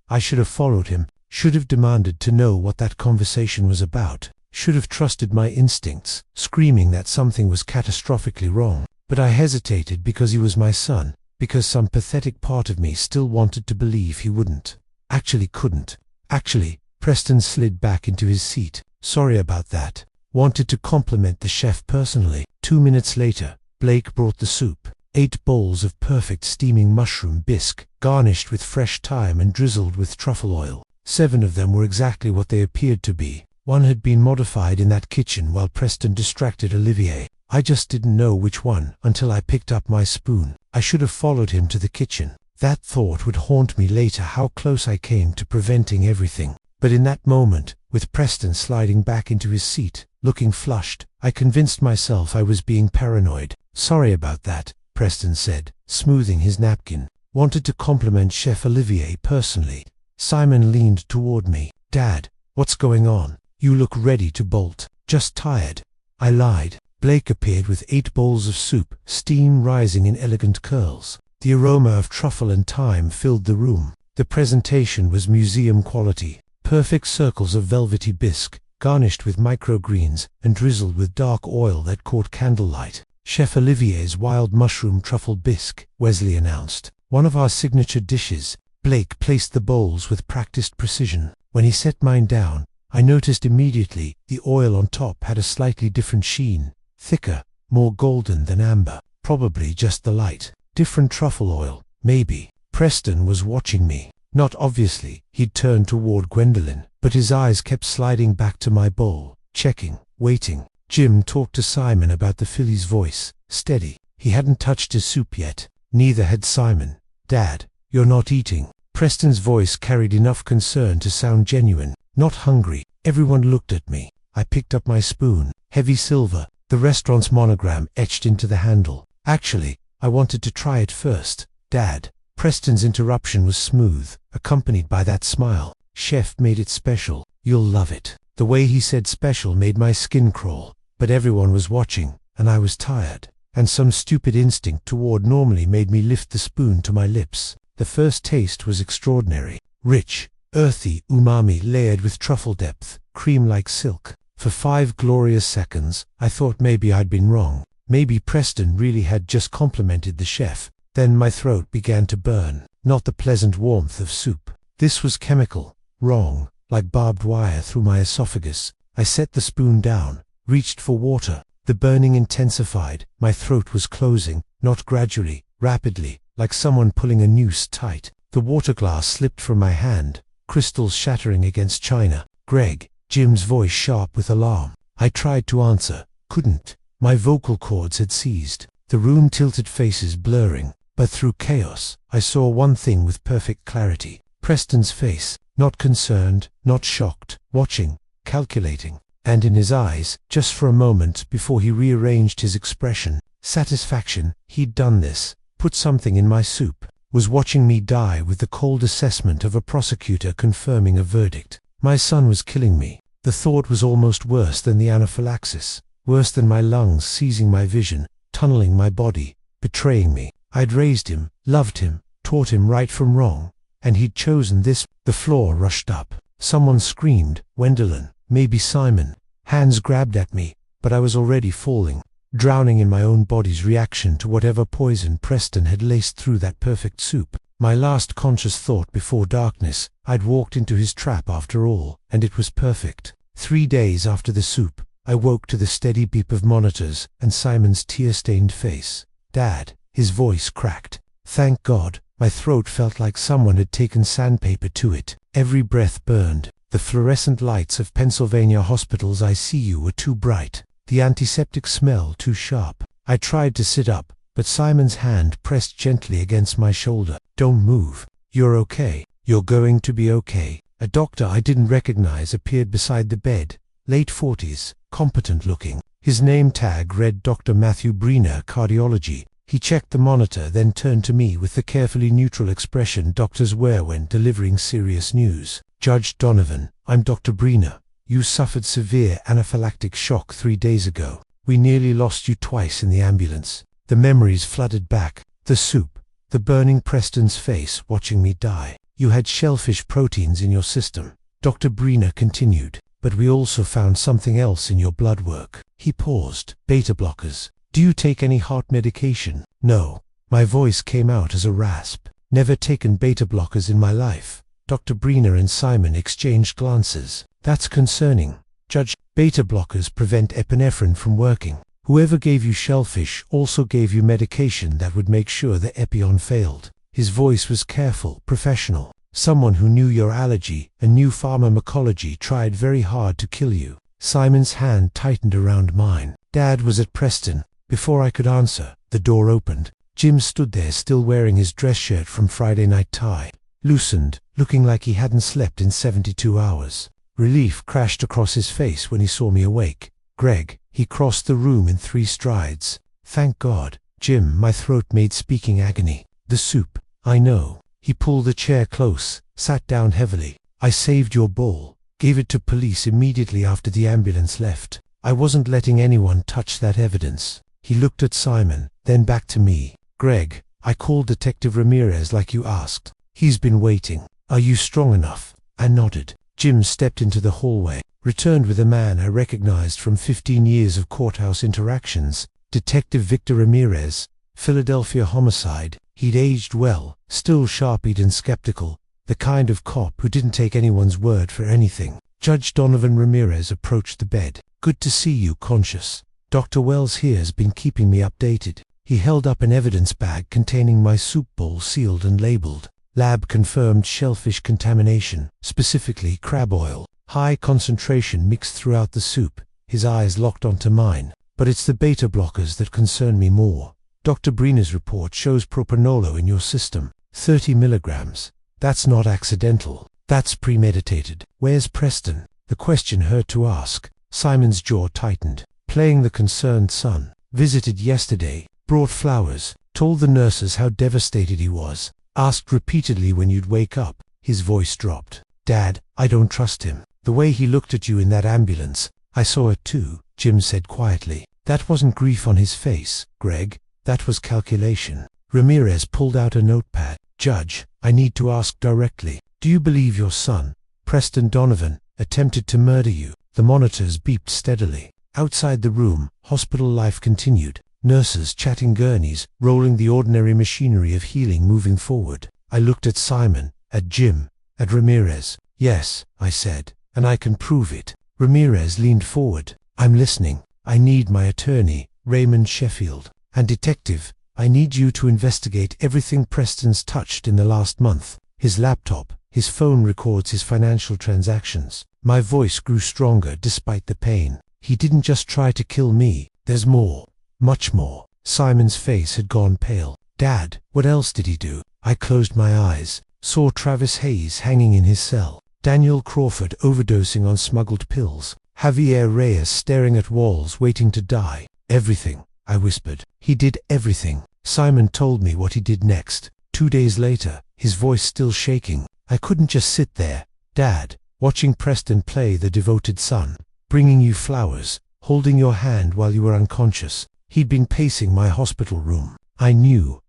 I should have followed him, should have demanded to know what that conversation was about, should have trusted my instincts, screaming that something was catastrophically wrong. But I hesitated because he was my son, because some pathetic part of me still wanted to believe he wouldn't. Actually couldn't. Actually, Preston slid back into his seat. Sorry about that. Wanted to compliment the chef personally. 2 minutes later, Blake brought the soup. 8 bowls of perfect steaming mushroom bisque, garnished with fresh thyme and drizzled with truffle oil. 7 of them were exactly what they appeared to be. One had been modified in that kitchen while Preston distracted Olivier. I just didn't know which one until I picked up my spoon. I should have followed him to the kitchen. That thought would haunt me later, how close I came to preventing everything. But in that moment, with Preston sliding back into his seat, looking flushed, I convinced myself I was being paranoid. Sorry about that, Preston said, smoothing his napkin. Wanted to compliment Chef Olivier personally. Simon leaned toward me. Dad, what's going on? You look ready to bolt. Just tired. I lied. Blake appeared with 8 bowls of soup, steam rising in elegant curls. The aroma of truffle and thyme filled the room. The presentation was museum quality. Perfect circles of velvety bisque, garnished with microgreens and drizzled with dark oil that caught candlelight. Chef Olivier's wild mushroom truffle bisque, Wesley announced. One of our signature dishes. Blake placed the bowls with practiced precision. When he set mine down, I noticed immediately the oil on top had a slightly different sheen. Thicker, more golden than amber. Probably just the light. Different truffle oil, maybe. Preston was watching me. Not obviously. He'd turned toward Gwendolyn, but his eyes kept sliding back to my bowl, checking, waiting. Jim talked to Simon about the filly's voice, steady. He hadn't touched his soup yet. Neither had Simon. Dad, you're not eating. Preston's voice carried enough concern to sound genuine. Not hungry. Everyone looked at me. I picked up my spoon. Heavy silver. The restaurant's monogram etched into the handle. Actually, I wanted to try it first. Dad. Preston's interruption was smooth, accompanied by that smile. Chef made it special. You'll love it. The way he said special made my skin crawl. But everyone was watching, and I was tired. And some stupid instinct toward normally made me lift the spoon to my lips. The first taste was extraordinary. Rich, earthy umami layered with truffle depth, cream like silk. For 5 glorious seconds, I thought maybe I'd been wrong. Maybe Preston really had just complimented the chef. Then my throat began to burn, not the pleasant warmth of soup. This was chemical, wrong, like barbed wire through my esophagus. I set the spoon down, reached for water. The burning intensified. My throat was closing, not gradually, rapidly, like someone pulling a noose tight. The water glass slipped from my hand, crystals shattering against china. Greg. Jim's voice sharp with alarm. I tried to answer, couldn't. My vocal cords had seized. The room tilted, faces blurring. But through chaos, I saw one thing with perfect clarity. Preston's face, not concerned, not shocked, watching, calculating. And in his eyes, just for a moment before he rearranged his expression, satisfaction. He'd done this, put something in my soup. Was watching me die with the cold assessment of a prosecutor confirming a verdict. My son was killing me. The thought was almost worse than the anaphylaxis, worse than my lungs seizing my vision, tunneling my body, betraying me. I'd raised him, loved him, taught him right from wrong, and he'd chosen this. The floor rushed up. Someone screamed, Gwendolyn, maybe Simon. Hands grabbed at me, but I was already falling, drowning in my own body's reaction to whatever poison Preston had laced through that perfect soup. My last conscious thought before darkness, I'd walked into his trap after all, and it was perfect. 3 days after the soup, I woke to the steady beep of monitors and Simon's tear-stained face. "Dad," his voice cracked. Thank God. My throat felt like someone had taken sandpaper to it. Every breath burned. The fluorescent lights of Pennsylvania Hospital's ICU were too bright. The antiseptic smell too sharp. I tried to sit up, but Simon's hand pressed gently against my shoulder. "Don't move. You're okay. You're going to be okay." A doctor I didn't recognize appeared beside the bed, late 40s, competent looking. His name tag read Dr. Matthew Breener, Cardiology. He checked the monitor, then turned to me with the carefully neutral expression doctors wear when delivering serious news. "Judge Donovan, I'm Dr. Breener. You suffered severe anaphylactic shock 3 days ago. We nearly lost you twice in the ambulance." The memories flooded back. The soup, the burning Preston's face watching me die. "You had shellfish proteins in your system," Dr. Breener continued, "but we also found something else in your blood work." He paused. "Beta blockers. Do you take any heart medication?" "No." My voice came out as a rasp. "Never taken beta blockers in my life." Dr. Breener and Simon exchanged glances. "That's concerning, Judge. Beta blockers prevent epinephrine from working. Whoever gave you shellfish also gave you medication that would make sure the epion failed." His voice was careful, professional. "Someone who knew your allergy and knew pharmacology tried very hard to kill you." Simon's hand tightened around mine. "Dad was at Preston." Before I could answer, the door opened. Jim stood there still wearing his dress shirt from Friday night tie, loosened, looking like he hadn't slept in 72 hours. Relief crashed across his face when he saw me awake. "Greg." He crossed the room in 3 strides. "Thank God." "Jim," my throat made speaking agony. "The soup." "I know." He pulled the chair close, sat down heavily. "I saved your bowl. Gave it to police immediately after the ambulance left. I wasn't letting anyone touch that evidence." He looked at Simon, then back to me. "Greg, I called Detective Ramirez like you asked. He's been waiting. Are you strong enough?" I nodded. Jim stepped into the hallway, returned with a man I recognized from 15 years of courthouse interactions. Detective Victor Ramirez, Philadelphia homicide. He'd aged well, still sharp-eyed and skeptical, the kind of cop who didn't take anyone's word for anything. Judge Donovan Ramirez approached the bed. "Good to see you conscious. Dr. Wells here's been keeping me updated." He held up an evidence bag containing my soup bowl sealed and labeled. "Lab-confirmed shellfish contamination, specifically crab oil. High concentration mixed throughout the soup." His eyes locked onto mine. "But it's the beta blockers that concern me more. Dr. Breener's report shows propranolol in your system. 30 milligrams. That's not accidental. That's premeditated." "Where's Preston?" The question hurt to ask. Simon's jaw tightened. "Playing the concerned son. Visited yesterday. Brought flowers. Told the nurses how devastated he was. Asked repeatedly when you'd wake up." His voice dropped. "Dad, I don't trust him. The way he looked at you in that ambulance." "I saw it too," Jim said quietly. "That wasn't grief on his face, Greg. That was calculation." Ramirez pulled out a notepad. "Judge, I need to ask directly. Do you believe your son, Preston Donovan, attempted to murder you?" The monitors beeped steadily. Outside the room, hospital life continued. Nurses chatting gurneys, rolling the ordinary machinery of healing moving forward. I looked at Simon, at Jim, at Ramirez. "Yes," I said, "and I can prove it." Ramirez leaned forward. "I'm listening. I need my attorney, Raymond Sheffield. And detective, I need you to investigate everything Preston's touched in the last month. His laptop, his phone records his financial transactions." My voice grew stronger despite the pain. "He didn't just try to kill me. There's more. Much more." Simon's face had gone pale. "Dad, what else did he do?" I closed my eyes, saw Travis Hayes hanging in his cell, Daniel Crawford overdosing on smuggled pills, Javier Reyes staring at walls waiting to die. "Everything," I whispered. "He did everything." Simon told me what he did next. 2 days later, his voice still shaking. "I couldn't just sit there, Dad, watching Preston play the devoted son, bringing you flowers, holding your hand while you were unconscious. He'd been pacing my hospital room. I knew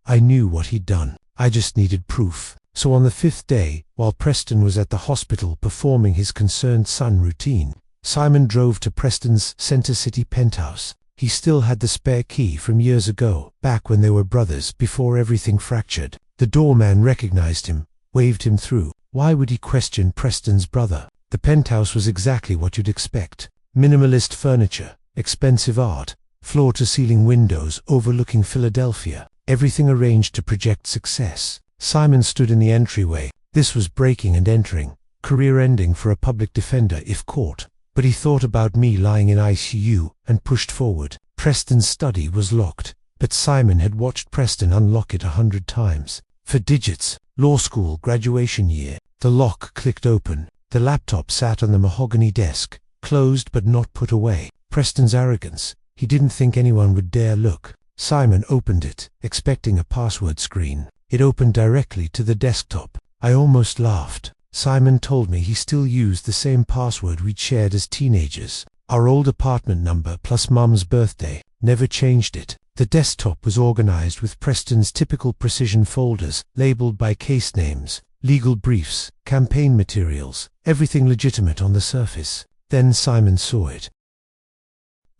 what he'd done. I just needed proof." So on the 5th day, while Preston was at the hospital performing his concerned son routine, Simon drove to Preston's Center City penthouse. He still had the spare key from years ago, back when they were brothers, before everything fractured. The doorman recognized him, waved him through. Why would he question Preston's brother? The penthouse was exactly what you'd expect. Minimalist furniture, expensive art, floor-to-ceiling windows overlooking Philadelphia. Everything arranged to project success. Simon stood in the entryway. This was breaking and entering, career-ending for a public defender if caught. But he thought about me lying in ICU and pushed forward. Preston's study was locked, but Simon had watched Preston unlock it 100 times. For digits, law school graduation year. The lock clicked open. The laptop sat on the mahogany desk, closed but not put away. Preston's arrogance. He didn't think anyone would dare look. Simon opened it, expecting a password screen. It opened directly to the desktop. I almost laughed. Simon told me he still used the same password we'd shared as teenagers. Our old apartment number plus Mum's birthday. Never changed it. The desktop was organized with Preston's typical precision folders, labeled by case names, legal briefs, campaign materials, everything legitimate on the surface. Then Simon saw it.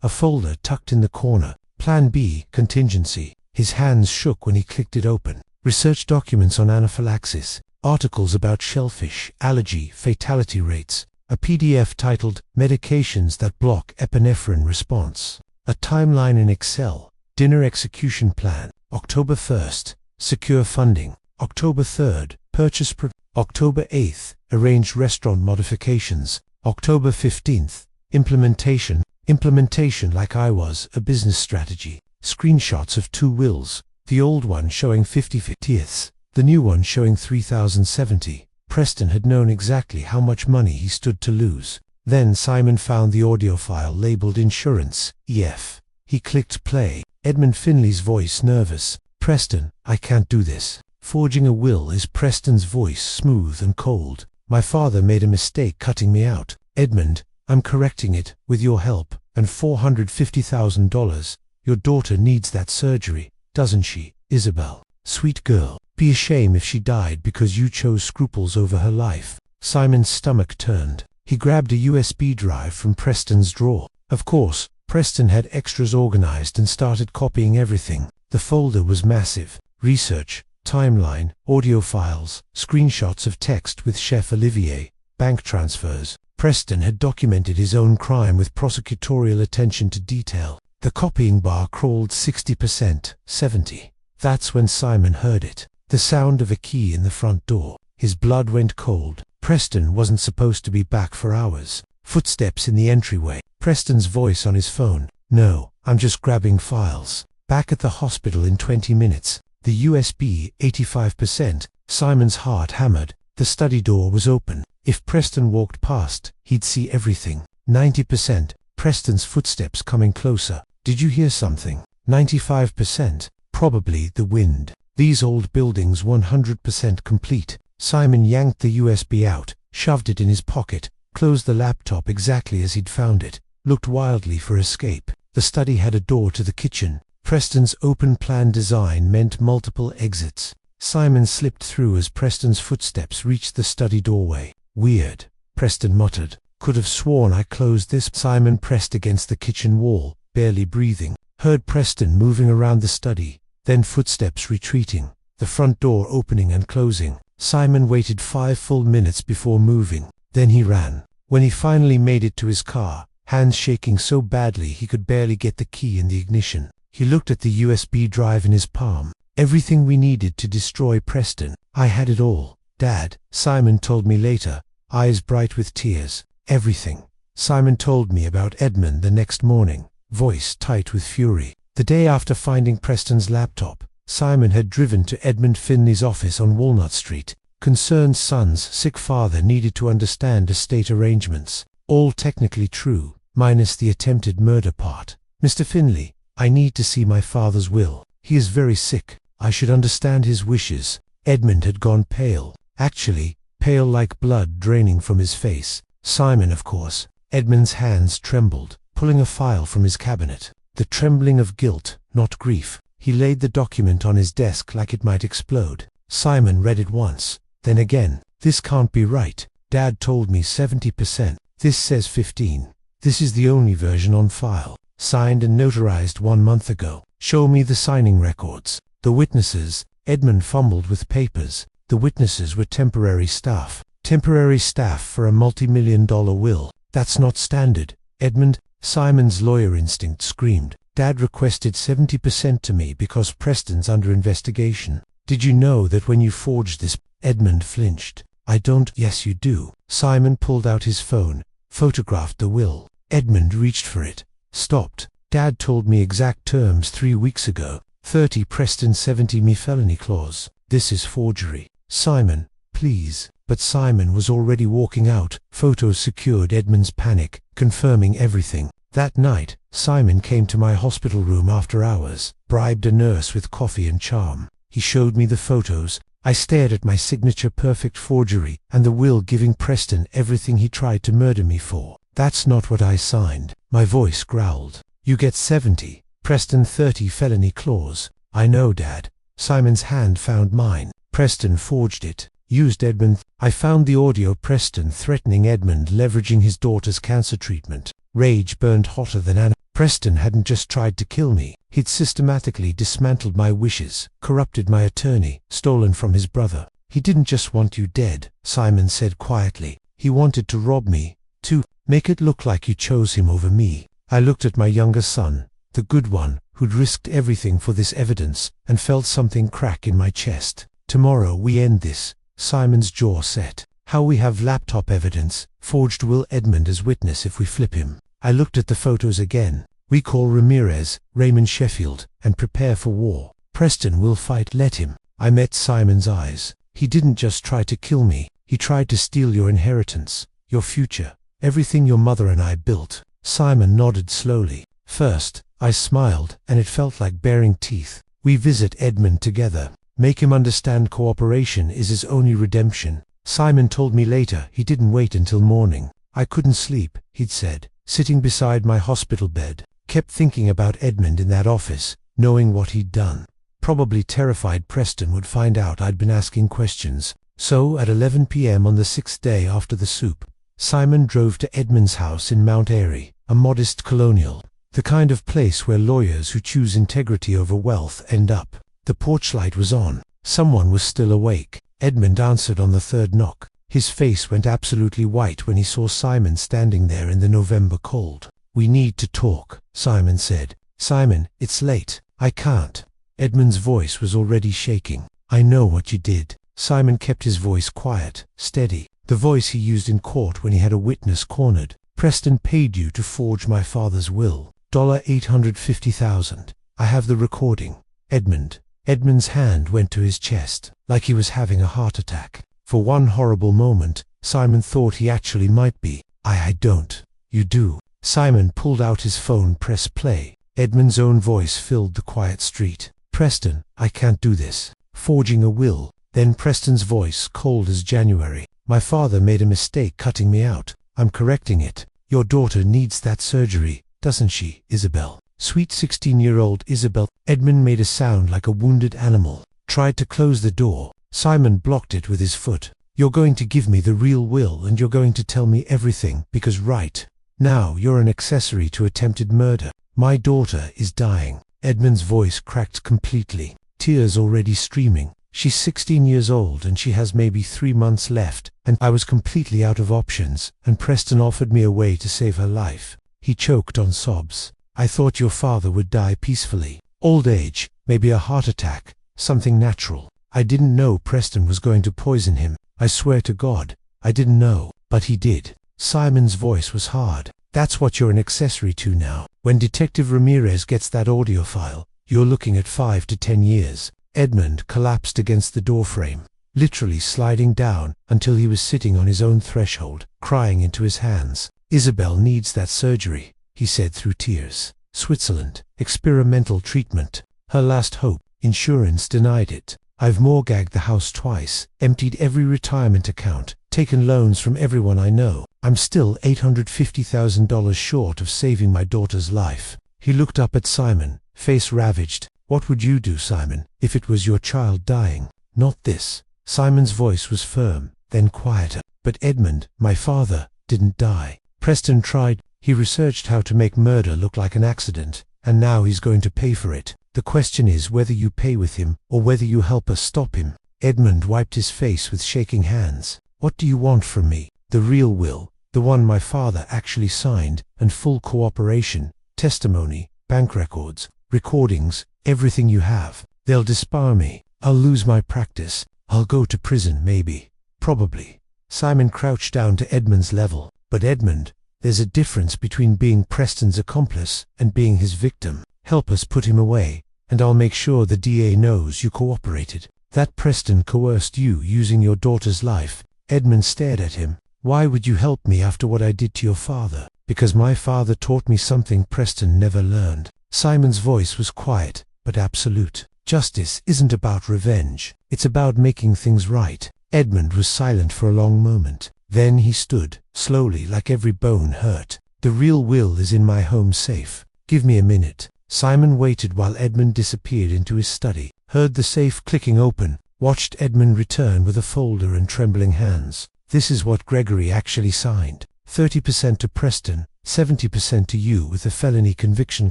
A folder tucked in the corner. Plan B, contingency. His hands shook when he clicked it open. Research documents on anaphylaxis. Articles about shellfish, allergy, fatality rates. A PDF titled, Medications that Block Epinephrine Response. A timeline in Excel. Dinner execution plan. October 1st. Secure funding. October 3rd. Purchase. October 8th. Arranged restaurant modifications. October 15th. Implementation. Implementation like I was, a business strategy. Screenshots of 2 wills. The old one showing 50/50ths. The new one showing 3,070. Preston had known exactly how much money he stood to lose. Then Simon found the audio file labeled Insurance, EF. He clicked play. Edmund Finley's voice nervous. Preston, I can't do this. Forging a will is Preston's voice smooth and cold. My father made a mistake cutting me out. Edmund, I'm correcting it, with your help, and $450,000. Your daughter needs that surgery, doesn't she, Isabel? Sweet girl. Be a shame if she died because you chose scruples over her life. Simon's stomach turned. He grabbed a USB drive from Preston's drawer. Of course, Preston had extras organized and started copying everything. The folder was massive. Research, timeline, audio files, screenshots of text with Chef Olivier, bank transfers. Preston had documented his own crime with prosecutorial attention to detail. The copying bar crawled 60%, 70. That's when Simon heard it. The sound of a key in the front door. His blood went cold. Preston wasn't supposed to be back for hours. Footsteps in the entryway. Preston's voice on his phone. No, I'm just grabbing files. Back at the hospital in 20 minutes. The USB, 85%. Simon's heart hammered. The study door was open. If Preston walked past, he'd see everything. 90%. Preston's footsteps coming closer. Did you hear something? 95%. Probably the wind. These old buildings 100% complete. Simon yanked the USB out, shoved it in his pocket, closed the laptop exactly as he'd found it, looked wildly for escape. The study had a door to the kitchen. Preston's open plan design meant multiple exits. Simon slipped through as Preston's footsteps reached the study doorway. Weird, Preston muttered. Could have sworn I closed this. Simon pressed against the kitchen wall, barely breathing. Heard Preston moving around the study. Then footsteps retreating, the front door opening and closing. Simon waited 5 full minutes before moving. Then he ran. When he finally made it to his car, hands shaking so badly he could barely get the key in the ignition, he looked at the USB drive in his palm. Everything we needed to destroy Preston. I had it all. Dad, Simon told me later, eyes bright with tears. Everything. Simon told me about Edmund the next morning, voice tight with fury. The day after finding Preston's laptop, Simon had driven to Edmund Finley's office on Walnut Street. Concerned son's sick father needed to understand estate arrangements. All technically true, minus the attempted murder part. Mr. Finley, I need to see my father's will. He is very sick. I should understand his wishes. Edmund had gone pale. Actually, pale like blood draining from his face. Simon, of course. Edmund's hands trembled, pulling a file from his cabinet. The trembling of guilt, not grief. He laid the document on his desk like it might explode. Simon read it once, then again. This can't be right. Dad told me 70%. This says 15. This is the only version on file. signed and notarized 1 month ago. Show me the signing records. The witnesses. Edmund fumbled with papers. The witnesses were temporary staff. Temporary staff for a multi-million-dollar will. That's not standard. Edmund, Simon's lawyer instinct screamed. Dad requested 70% to me because Preston's under investigation. Did you know that when you forged this? Edmund flinched. I don't. Yes, you do. Simon pulled out his phone, photographed the will. Edmund reached for it, stopped. Dad told me exact terms 3 weeks ago. 30 Preston 70 me felony clause. This is forgery. Simon, please. But Simon was already walking out. Photos secured Edmund's panic, confirming everything. That night, Simon came to my hospital room after hours, bribed a nurse with coffee and charm. He showed me the photos. I stared at my signature perfect forgery, and the will giving Preston everything he tried to murder me for. That's not what I signed. My voice growled. You get 70, Preston 30 felony clause. I know, Dad. Simon's hand found mine. Preston forged it. Used Edmund. I found the audio. Preston threatening Edmund, leveraging his daughter's cancer treatment. Rage burned hotter than Anna. Preston hadn't just tried to kill me. He'd systematically dismantled my wishes, corrupted my attorney, stolen from his brother. He didn't just want you dead, Simon said quietly. He wanted to rob me, to make it look like you chose him over me. I looked at my younger son, the good one, who'd risked everything for this evidence, and felt something crack in my chest. Tomorrow we end this. Simon's jaw set. How we have laptop evidence, forged will Edmund as witness if we flip him. I looked at the photos again. We call Ramirez, Raymond Sheffield, and prepare for war. Preston will fight. Let him. I met Simon's eyes. He didn't just try to kill me. He tried to steal your inheritance, your future, everything your mother and I built. Simon nodded slowly. First, I smiled, and it felt like baring teeth. We visit Edmund together. Make him understand cooperation is his only redemption. Simon told me later he didn't wait until morning. I couldn't sleep, he'd said, sitting beside my hospital bed. Kept thinking about Edmund in that office, knowing what he'd done. Probably terrified Preston would find out I'd been asking questions. So, at 11 p.m. on the 6th day after the soup, Simon drove to Edmund's house in Mount Airy, a modest colonial. The kind of place where lawyers who choose integrity over wealth end up. The porch light was on. Someone was still awake. Edmund answered on the third knock. His face went absolutely white when he saw Simon standing there in the November cold. We need to talk, Simon said. Simon, it's late. I can't. Edmund's voice was already shaking. I know what you did. Simon kept his voice quiet, steady, the voice he used in court when he had a witness cornered. Preston paid you to forge my father's will. $850,000. I have the recording. Edmund's hand went to his chest, like he was having a heart attack. For one horrible moment, Simon thought he actually might be. I don't. You do. Simon pulled out his phone. Press play. Edmund's own voice filled the quiet street. Preston, I can't do this. Forging a will. Then Preston's voice, cold as January. My father made a mistake cutting me out. I'm correcting it. Your daughter needs that surgery, doesn't she, Isabel? Sweet 16-year-old Isabel. Edmund made a sound like a wounded animal. Tried to close the door. Simon blocked it with his foot. You're going to give me the real will, and you're going to tell me everything, because right now you're an accessory to attempted murder. My daughter is dying. Edmund's voice cracked completely. Tears already streaming. She's 16 years old and she has maybe 3 months left, and I was completely out of options, and Preston offered me a way to save her life. He choked on sobs. I thought your father would die peacefully. Old age, maybe a heart attack, something natural. I didn't know Preston was going to poison him. I swear to God, I didn't know, but he did. Simon's voice was hard. That's what you're an accessory to now. When Detective Ramirez gets that audio file, you're looking at 5 to 10 years. Edmund collapsed against the doorframe, literally sliding down until he was sitting on his own threshold, crying into his hands. Isabel needs that surgery, he said through tears. Switzerland, experimental treatment, her last hope. Insurance denied it. I've mortgaged the house twice, emptied every retirement account, taken loans from everyone I know. I'm still $850,000 short of saving my daughter's life. He looked up at Simon, face ravaged. What would you do, Simon, if it was your child dying? Not this. Simon's voice was firm, then quieter. But Edmund, my father, didn't die. Preston tried. He researched how to make murder look like an accident, and now he's going to pay for it. The question is whether you pay with him or whether you help us stop him." Edmund wiped his face with shaking hands. "What do you want from me?" "The real will, the one my father actually signed, and full cooperation, testimony, bank records, recordings, everything you have. They'll disbar me. I'll lose my practice. I'll go to prison, maybe. Probably." Simon crouched down to Edmund's level. "But Edmund, there's a difference between being Preston's accomplice and being his victim. Help us put him away, and I'll make sure the DA knows you cooperated. That Preston coerced you using your daughter's life." Edmund stared at him. "Why would you help me after what I did to your father?" "Because my father taught me something Preston never learned." Simon's voice was quiet, but absolute. "Justice isn't about revenge. It's about making things right." Edmund was silent for a long moment. Then he stood, slowly, like every bone hurt. "The real will is in my home safe. Give me a minute." Simon waited while Edmund disappeared into his study, heard the safe clicking open, watched Edmund return with a folder and trembling hands. "This is what Gregory actually signed. 30% to Preston, 70% to you with a felony conviction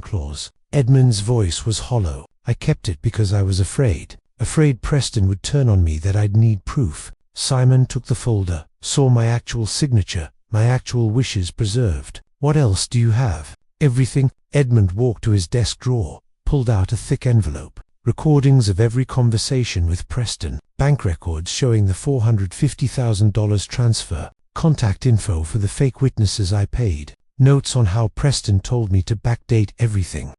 clause." Edmund's voice was hollow. "I kept it because I was afraid Preston would turn on me, that I'd need proof." Simon took the folder, saw my actual signature, my actual wishes preserved. "What else do you have?" "Everything." Edmund walked to his desk drawer, pulled out a thick envelope. "Recordings of every conversation with Preston, bank records showing the $450,000 transfer, contact info for the fake witnesses I paid, notes on how Preston told me to backdate everything."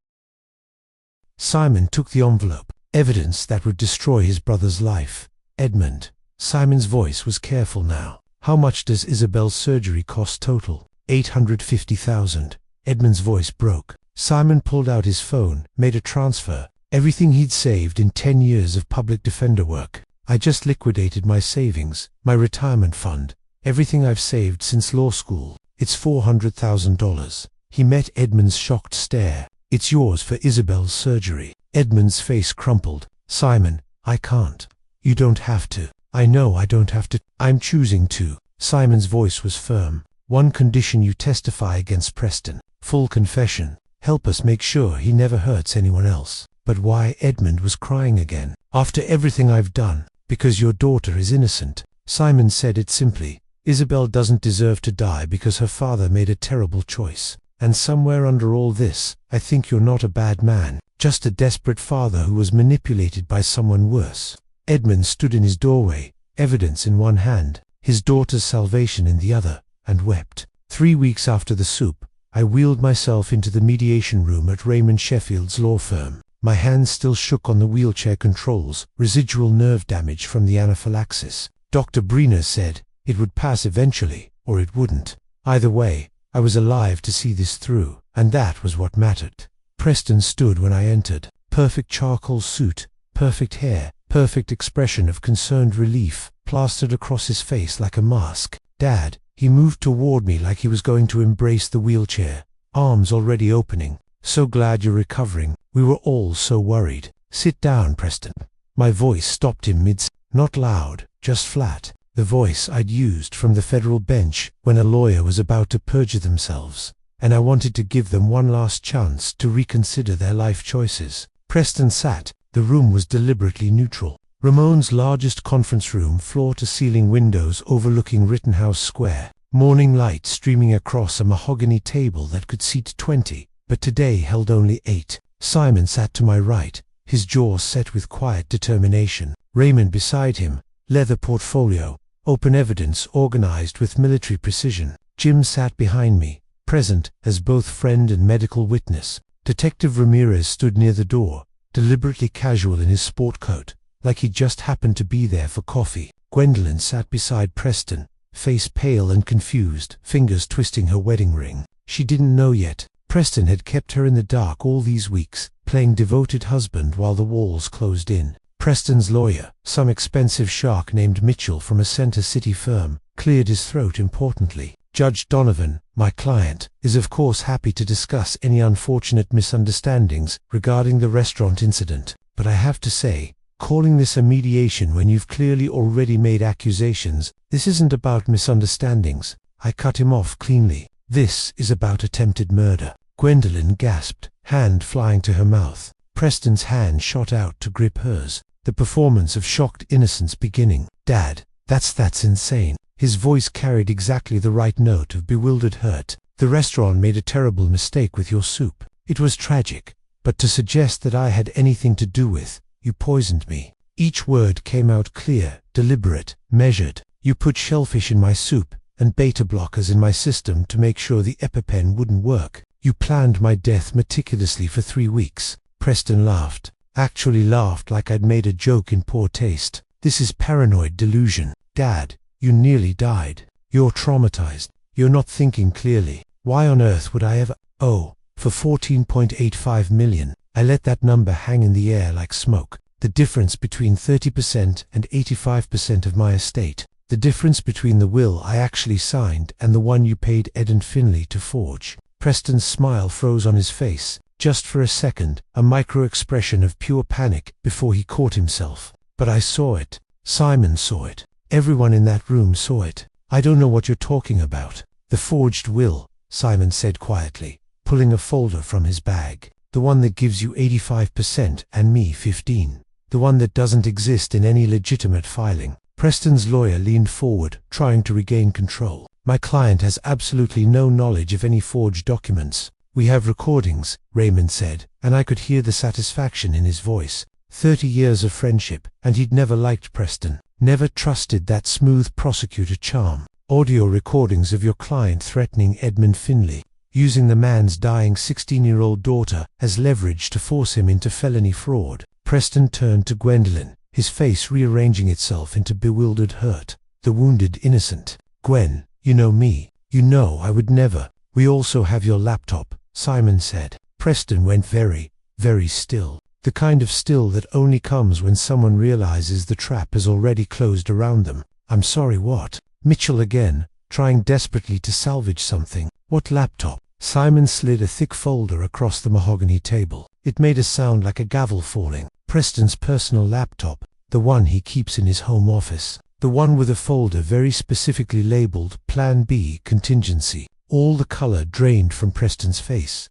Simon took the envelope. "Evidence that would destroy his brother's life." "Edmund." Simon's voice was careful now. "How much does Isabel's surgery cost total?" $850,000. Edmund's voice broke. Simon pulled out his phone, made a transfer. Everything he'd saved in 10 years of public defender work. "I just liquidated my savings, my retirement fund, everything I've saved since law school. It's $400,000. He met Edmund's shocked stare. "It's yours for Isabel's surgery." Edmund's face crumpled. "Simon, I can't." "You don't have to." "I know I don't have to. I'm choosing to." Simon's voice was firm. "One condition: you testify against Preston. Full confession. Help us make sure he never hurts anyone else." "But why?" Edmund was crying again. "After everything I've done. Because your daughter is innocent." Simon said it simply. "Isabel doesn't deserve to die because her father made a terrible choice. And somewhere under all this, I think you're not a bad man, just a desperate father who was manipulated by someone worse." Edmund stood in his doorway, evidence in one hand, his daughter's salvation in the other, and wept. 3 weeks after the soup, I wheeled myself into the mediation room at Raymond Sheffield's law firm. My hands still shook on the wheelchair controls, residual nerve damage from the anaphylaxis. Dr. Briner said it would pass eventually, or it wouldn't. Either way, I was alive to see this through, and that was what mattered. Preston stood when I entered. Perfect charcoal suit, perfect hair, perfect expression of concerned relief, plastered across his face like a mask. "Dad." He moved toward me like he was going to embrace the wheelchair, arms already opening. "So glad you're recovering. We were all so worried." "Sit down, Preston." My voice stopped him mid, not loud, just flat. The voice I'd used from the federal bench when a lawyer was about to perjure themselves, and I wanted to give them one last chance to reconsider their life choices. Preston sat. The room was deliberately neutral. Ramon's largest conference room, floor-to-ceiling windows overlooking Rittenhouse Square, morning light streaming across a mahogany table that could seat 20, but today held only 8. Simon sat to my right, his jaw set with quiet determination. Raymond beside him, leather portfolio, open evidence organized with military precision. Jim sat behind me, present as both friend and medical witness. Detective Ramirez stood near the door, deliberately casual in his sport coat, like he just happened to be there for coffee. Gwendolyn sat beside Preston, face pale and confused, fingers twisting her wedding ring. She didn't know yet. Preston had kept her in the dark all these weeks, playing devoted husband while the walls closed in. Preston's lawyer, some expensive shark named Mitchell from a Center City firm, cleared his throat importantly. Judge Donovan, my client, is of course happy to discuss any unfortunate misunderstandings regarding the restaurant incident, but I have to say, calling this a mediation when you've clearly already made accusations, this isn't about misunderstandings. I cut him off cleanly. This is about attempted murder." Gwendolyn gasped, hand flying to her mouth. Preston's hand shot out to grip hers, the performance of shocked innocence beginning. "Dad, that's insane." His voice carried exactly the right note of bewildered hurt. "The restaurant made a terrible mistake with your soup. It was tragic, but to suggest that I had anything to do with, you poisoned me." Each word came out clear, deliberate, measured. "You put shellfish in my soup and beta blockers in my system to make sure the EpiPen wouldn't work. You planned my death meticulously for 3 weeks. Preston laughed. Actually laughed like I'd made a joke in poor taste. "This is paranoid delusion. Dad, you nearly died. You're traumatized. You're not thinking clearly. Why on earth would I ever—" "Oh, for 14.85 million. I let that number hang in the air like smoke. The difference between 30% and 85% of my estate. The difference between the will I actually signed and the one you paid Ed and Finley to forge." Preston's smile froze on his face, just for a second, a micro-expression of pure panic before he caught himself. "But I saw it. Simon saw it. Everyone in that room saw it. I don't know what you're talking about." "The forged will," Simon said quietly, pulling a folder from his bag. "The one that gives you 85% and me 15. The one that doesn't exist in any legitimate filing." Preston's lawyer leaned forward, trying to regain control. "My client has absolutely no knowledge of any forged documents. We have recordings," Raymond said, and I could hear the satisfaction in his voice. 30 years of friendship, and he'd never liked Preston, never trusted that smooth prosecutor charm. "Audio recordings of your client threatening Edmund Finley, using the man's dying 16-year-old daughter as leverage to force him into felony fraud." Preston turned to Gwendolyn, his face rearranging itself into bewildered hurt. "The wounded innocent. Gwen, you know me. You know I would never." "We also have your laptop," Simon said. Preston went very, very still. The kind of still that only comes when someone realizes the trap has already closed around them. "I'm sorry, what?" Mitchell again, trying desperately to salvage something. "What laptop?" Simon slid a thick folder across the mahogany table. It made a sound like a gavel falling. "Preston's personal laptop, the one he keeps in his home office. The one with a folder very specifically labeled Plan B Contingency." All the color drained from Preston's face.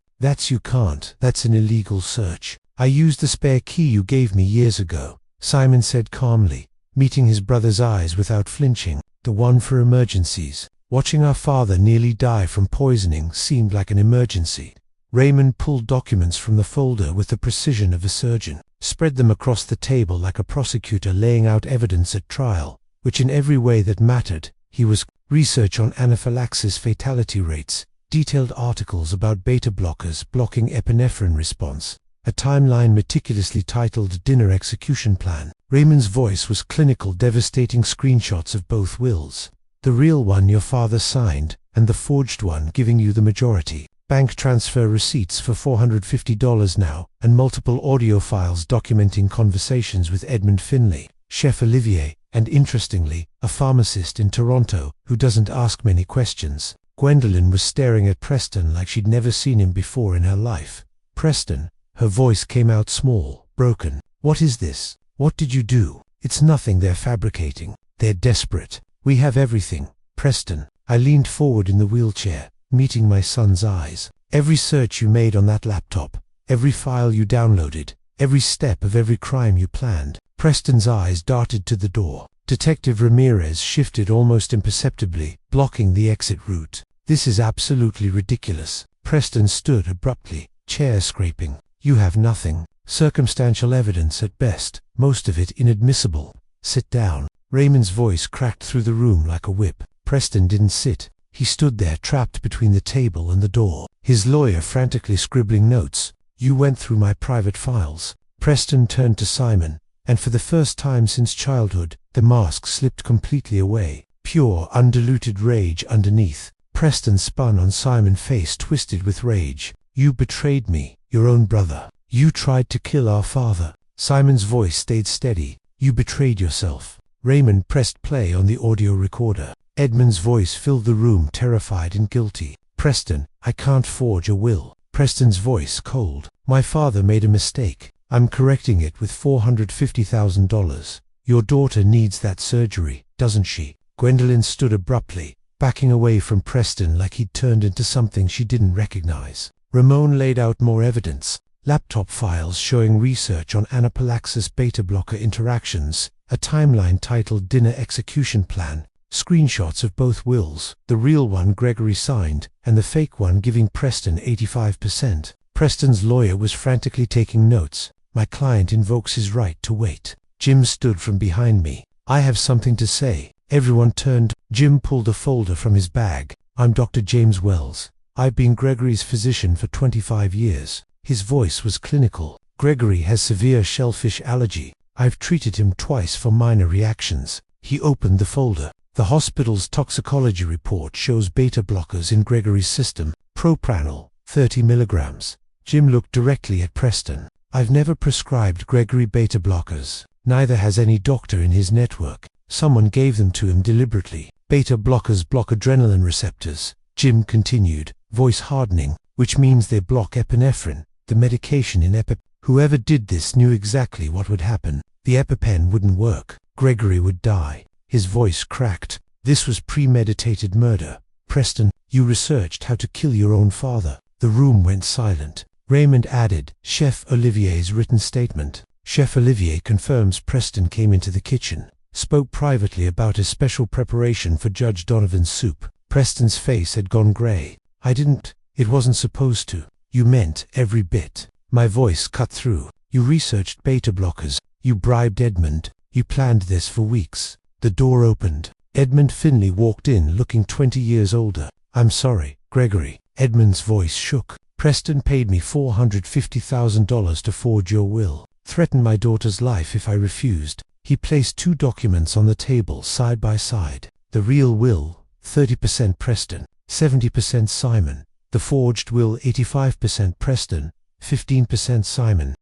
"You can't. That's an illegal search. I used the spare key you gave me years ago," Simon said calmly, meeting his brother's eyes without flinching. "The one for emergencies. Watching our father nearly die from poisoning seemed like an emergency." Raymond pulled documents from the folder with the precision of a surgeon, spread them across the table like a prosecutor laying out evidence at trial, which in every way that mattered, he was. Research on anaphylaxis fatality rates, detailed articles about beta blockers blocking epinephrine response, a timeline meticulously titled Dinner Execution Plan. Raymond's voice was clinical, devastating screenshots of both wills. The real one your father signed, and the forged one giving you the majority. Bank transfer receipts for $450 now, and multiple audio files documenting conversations with Edmund Finley, Chef Olivier, and interestingly, a pharmacist in Toronto who doesn't ask many questions. Gwendolyn was staring at Preston like she'd never seen him before in her life. "Preston," her voice came out small, broken. "What is this? What did you do?" "It's nothing they're fabricating. They're desperate. We have everything." "Preston," I leaned forward in the wheelchair, meeting my son's eyes. "Every search you made on that laptop, every file you downloaded, every step of every crime you planned." Preston's eyes darted to the door. Detective Ramirez shifted almost imperceptibly, blocking the exit route. "This is absolutely ridiculous." Preston stood abruptly, chair scraping. "You have nothing. Circumstantial evidence at best, most of it inadmissible. Sit down." Raymond's voice cracked through the room like a whip. Preston didn't sit. He stood there trapped between the table and the door, his lawyer frantically scribbling notes. "You went through my private files." Preston turned to Simon, and for the first time since childhood, the mask slipped completely away. Pure, undiluted rage underneath. Preston spun on Simon, face twisted with rage. "You betrayed me, your own brother. You tried to kill our father." Simon's voice stayed steady. "You betrayed yourself." Raymond pressed play on the audio recorder. Edmund's voice filled the room, terrified and guilty. "Preston, I can't forge a will." Preston's voice cold. "My father made a mistake. I'm correcting it with $450,000. Your daughter needs that surgery, doesn't she?" Gwendolyn stood abruptly, backing away from Preston like he'd turned into something she didn't recognize. Ramon laid out more evidence. Laptop files showing research on anaphylaxis beta-blocker interactions, a timeline titled Dinner Execution Plan, screenshots of both wills, the real one Gregory signed, and the fake one giving Preston 85%. Preston's lawyer was frantically taking notes. My client invokes his right to wait. Jim stood from behind me. I have something to say. Everyone turned. Jim pulled a folder from his bag. I'm Dr. James Wells. I've been Gregory's physician for 25 years. His voice was clinical. Gregory has severe shellfish allergy. I've treated him twice for minor reactions. He opened the folder. The hospital's toxicology report shows beta blockers in Gregory's system. Propranolol, 30 milligrams. Jim looked directly at Preston. I've never prescribed Gregory beta blockers. Neither has any doctor in his network. Someone gave them to him deliberately. Beta blockers block adrenaline receptors. Jim continued, voice hardening, which means they block epinephrine, the medication in Whoever did this knew exactly what would happen. The EpiPen wouldn't work. Gregory would die. His voice cracked. This was premeditated murder. Preston, you researched how to kill your own father. The room went silent. Raymond added, Chef Olivier's written statement. Chef Olivier confirms Preston came into the kitchen, spoke privately about his special preparation for Judge Donovan's soup. Preston's face had gone grey. I didn't. It wasn't supposed to. You meant every bit. My voice cut through. You researched beta blockers. You bribed Edmund. You planned this for weeks. The door opened. Edmund Finley walked in looking 20 years older. I'm sorry, Gregory. Edmund's voice shook. Preston paid me $450,000 to forge your will. Threatened my daughter's life if I refused. He placed two documents on the table side by side. The real will, 30% Preston, 70% Simon. The forged will, 85% Preston, 15% Simon.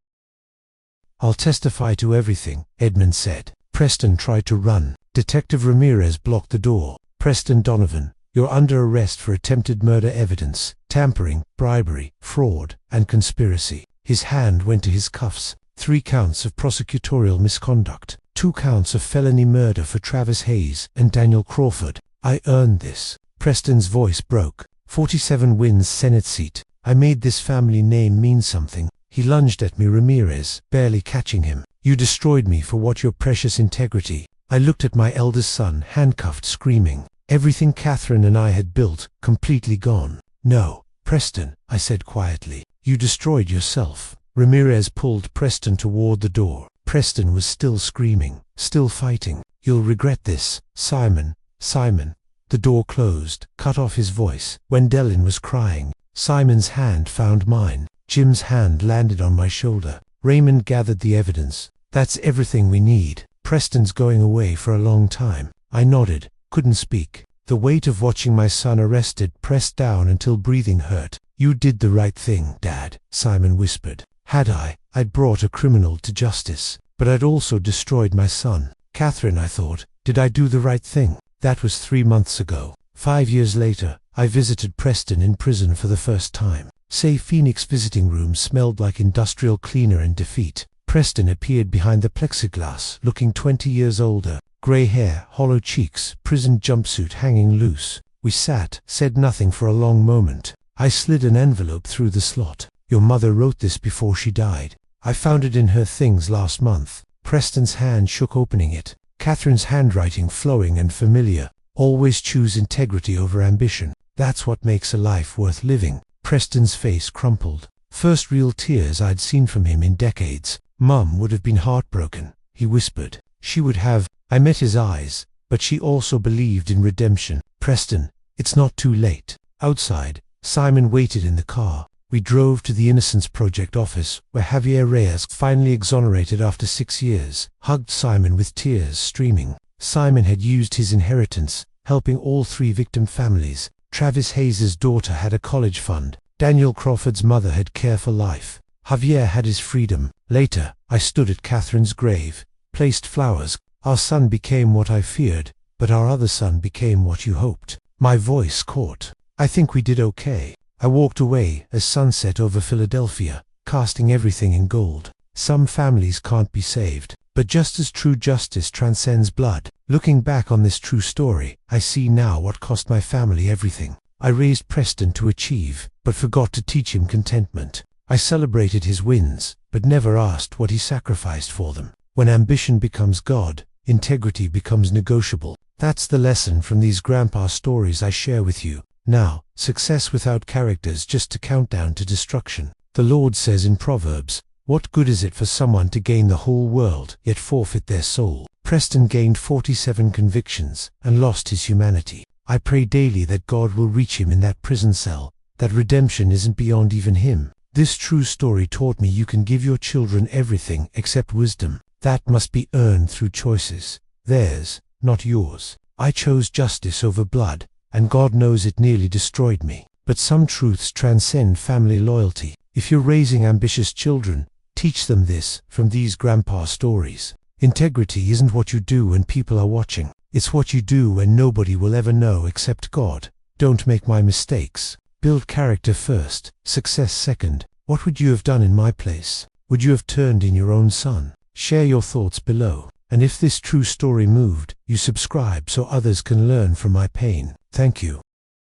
I'll testify to everything, Edmund said. Preston tried to run. Detective Ramirez blocked the door. Preston Donovan, you're under arrest for attempted murder evidence, tampering, bribery, fraud, and conspiracy. His hand went to his cuffs. 3 counts of prosecutorial misconduct. 2 counts of felony murder for Travis Hayes and Daniel Crawford. I earned this. Preston's voice broke. 47 wins Senate seat. I made this family name mean something. He lunged at me, Ramirez, barely catching him. You destroyed me for what your precious integrity. I looked at my eldest son, handcuffed, screaming. Everything Catherine and I had built, completely gone. No, Preston, I said quietly. You destroyed yourself. Ramirez pulled Preston toward the door. Preston was still screaming, still fighting. You'll regret this, Simon, Simon. The door closed, cut off his voice. Wendelin was crying. Simon's hand found mine. Jim's hand landed on my shoulder. Raymond gathered the evidence. That's everything we need. Preston's going away for a long time. I nodded, couldn't speak. The weight of watching my son arrested pressed down until breathing hurt. You did the right thing, Dad, Simon whispered. Had I'd brought a criminal to justice. But I'd also destroyed my son. Catherine, I thought, did I do the right thing? That was 3 months ago. 5 years later, I visited Preston in prison for the first time. Say Phoenix visiting room smelled like industrial cleaner and defeat. Preston appeared behind the plexiglass, looking 20 years older. Grey hair, hollow cheeks, prison jumpsuit hanging loose. We sat, said nothing for a long moment. I slid an envelope through the slot. Your mother wrote this before she died. I found it in her things last month. Preston's hand shook opening it. Catherine's handwriting flowing and familiar. Always choose integrity over ambition. That's what makes a life worth living. Preston's face crumpled. First real tears I'd seen from him in decades. Mum would have been heartbroken, he whispered. She would have. I met his eyes, but she also believed in redemption. Preston, it's not too late. Outside, Simon waited in the car. We drove to the Innocence Project office, where Javier Reyes, finally exonerated after 6 years, hugged Simon with tears streaming. Simon had used his inheritance, helping all 3 victim families. Travis Hayes' daughter had a college fund. Daniel Crawford's mother had care for life. Javier had his freedom. Later, I stood at Catherine's grave, placed flowers. Our son became what I feared, but our other son became what you hoped. My voice caught. I think we did okay. I walked away as sunset over Philadelphia, casting everything in gold. Some families can't be saved, But just as true justice transcends blood, looking back on this true story, I see now what cost my family everything. I raised Preston to achieve, but forgot to teach him contentment. I celebrated his wins, but never asked what he sacrificed for them. When ambition becomes God, integrity becomes negotiable. That's the lesson from these grandpa stories I share with you. Now, success without characters just a countdown to destruction. The Lord says in Proverbs, "What good is it for someone to gain the whole world, yet forfeit their soul?" Preston gained 47 convictions and lost his humanity. I pray daily that God will reach him in that prison cell, that redemption isn't beyond even him. This true story taught me you can give your children everything except wisdom. That must be earned through choices. Theirs, not yours. I chose justice over blood, and God knows it nearly destroyed me. But some truths transcend family loyalty. If you're raising ambitious children, teach them this from these grandpa stories. Integrity isn't what you do when people are watching. It's what you do when nobody will ever know except God. Don't make my mistakes. Build character first, success second. What would you have done in my place? Would you have turned in your own son? Share your thoughts below. And if this true story moved, you subscribe so others can learn from my pain. Thank you.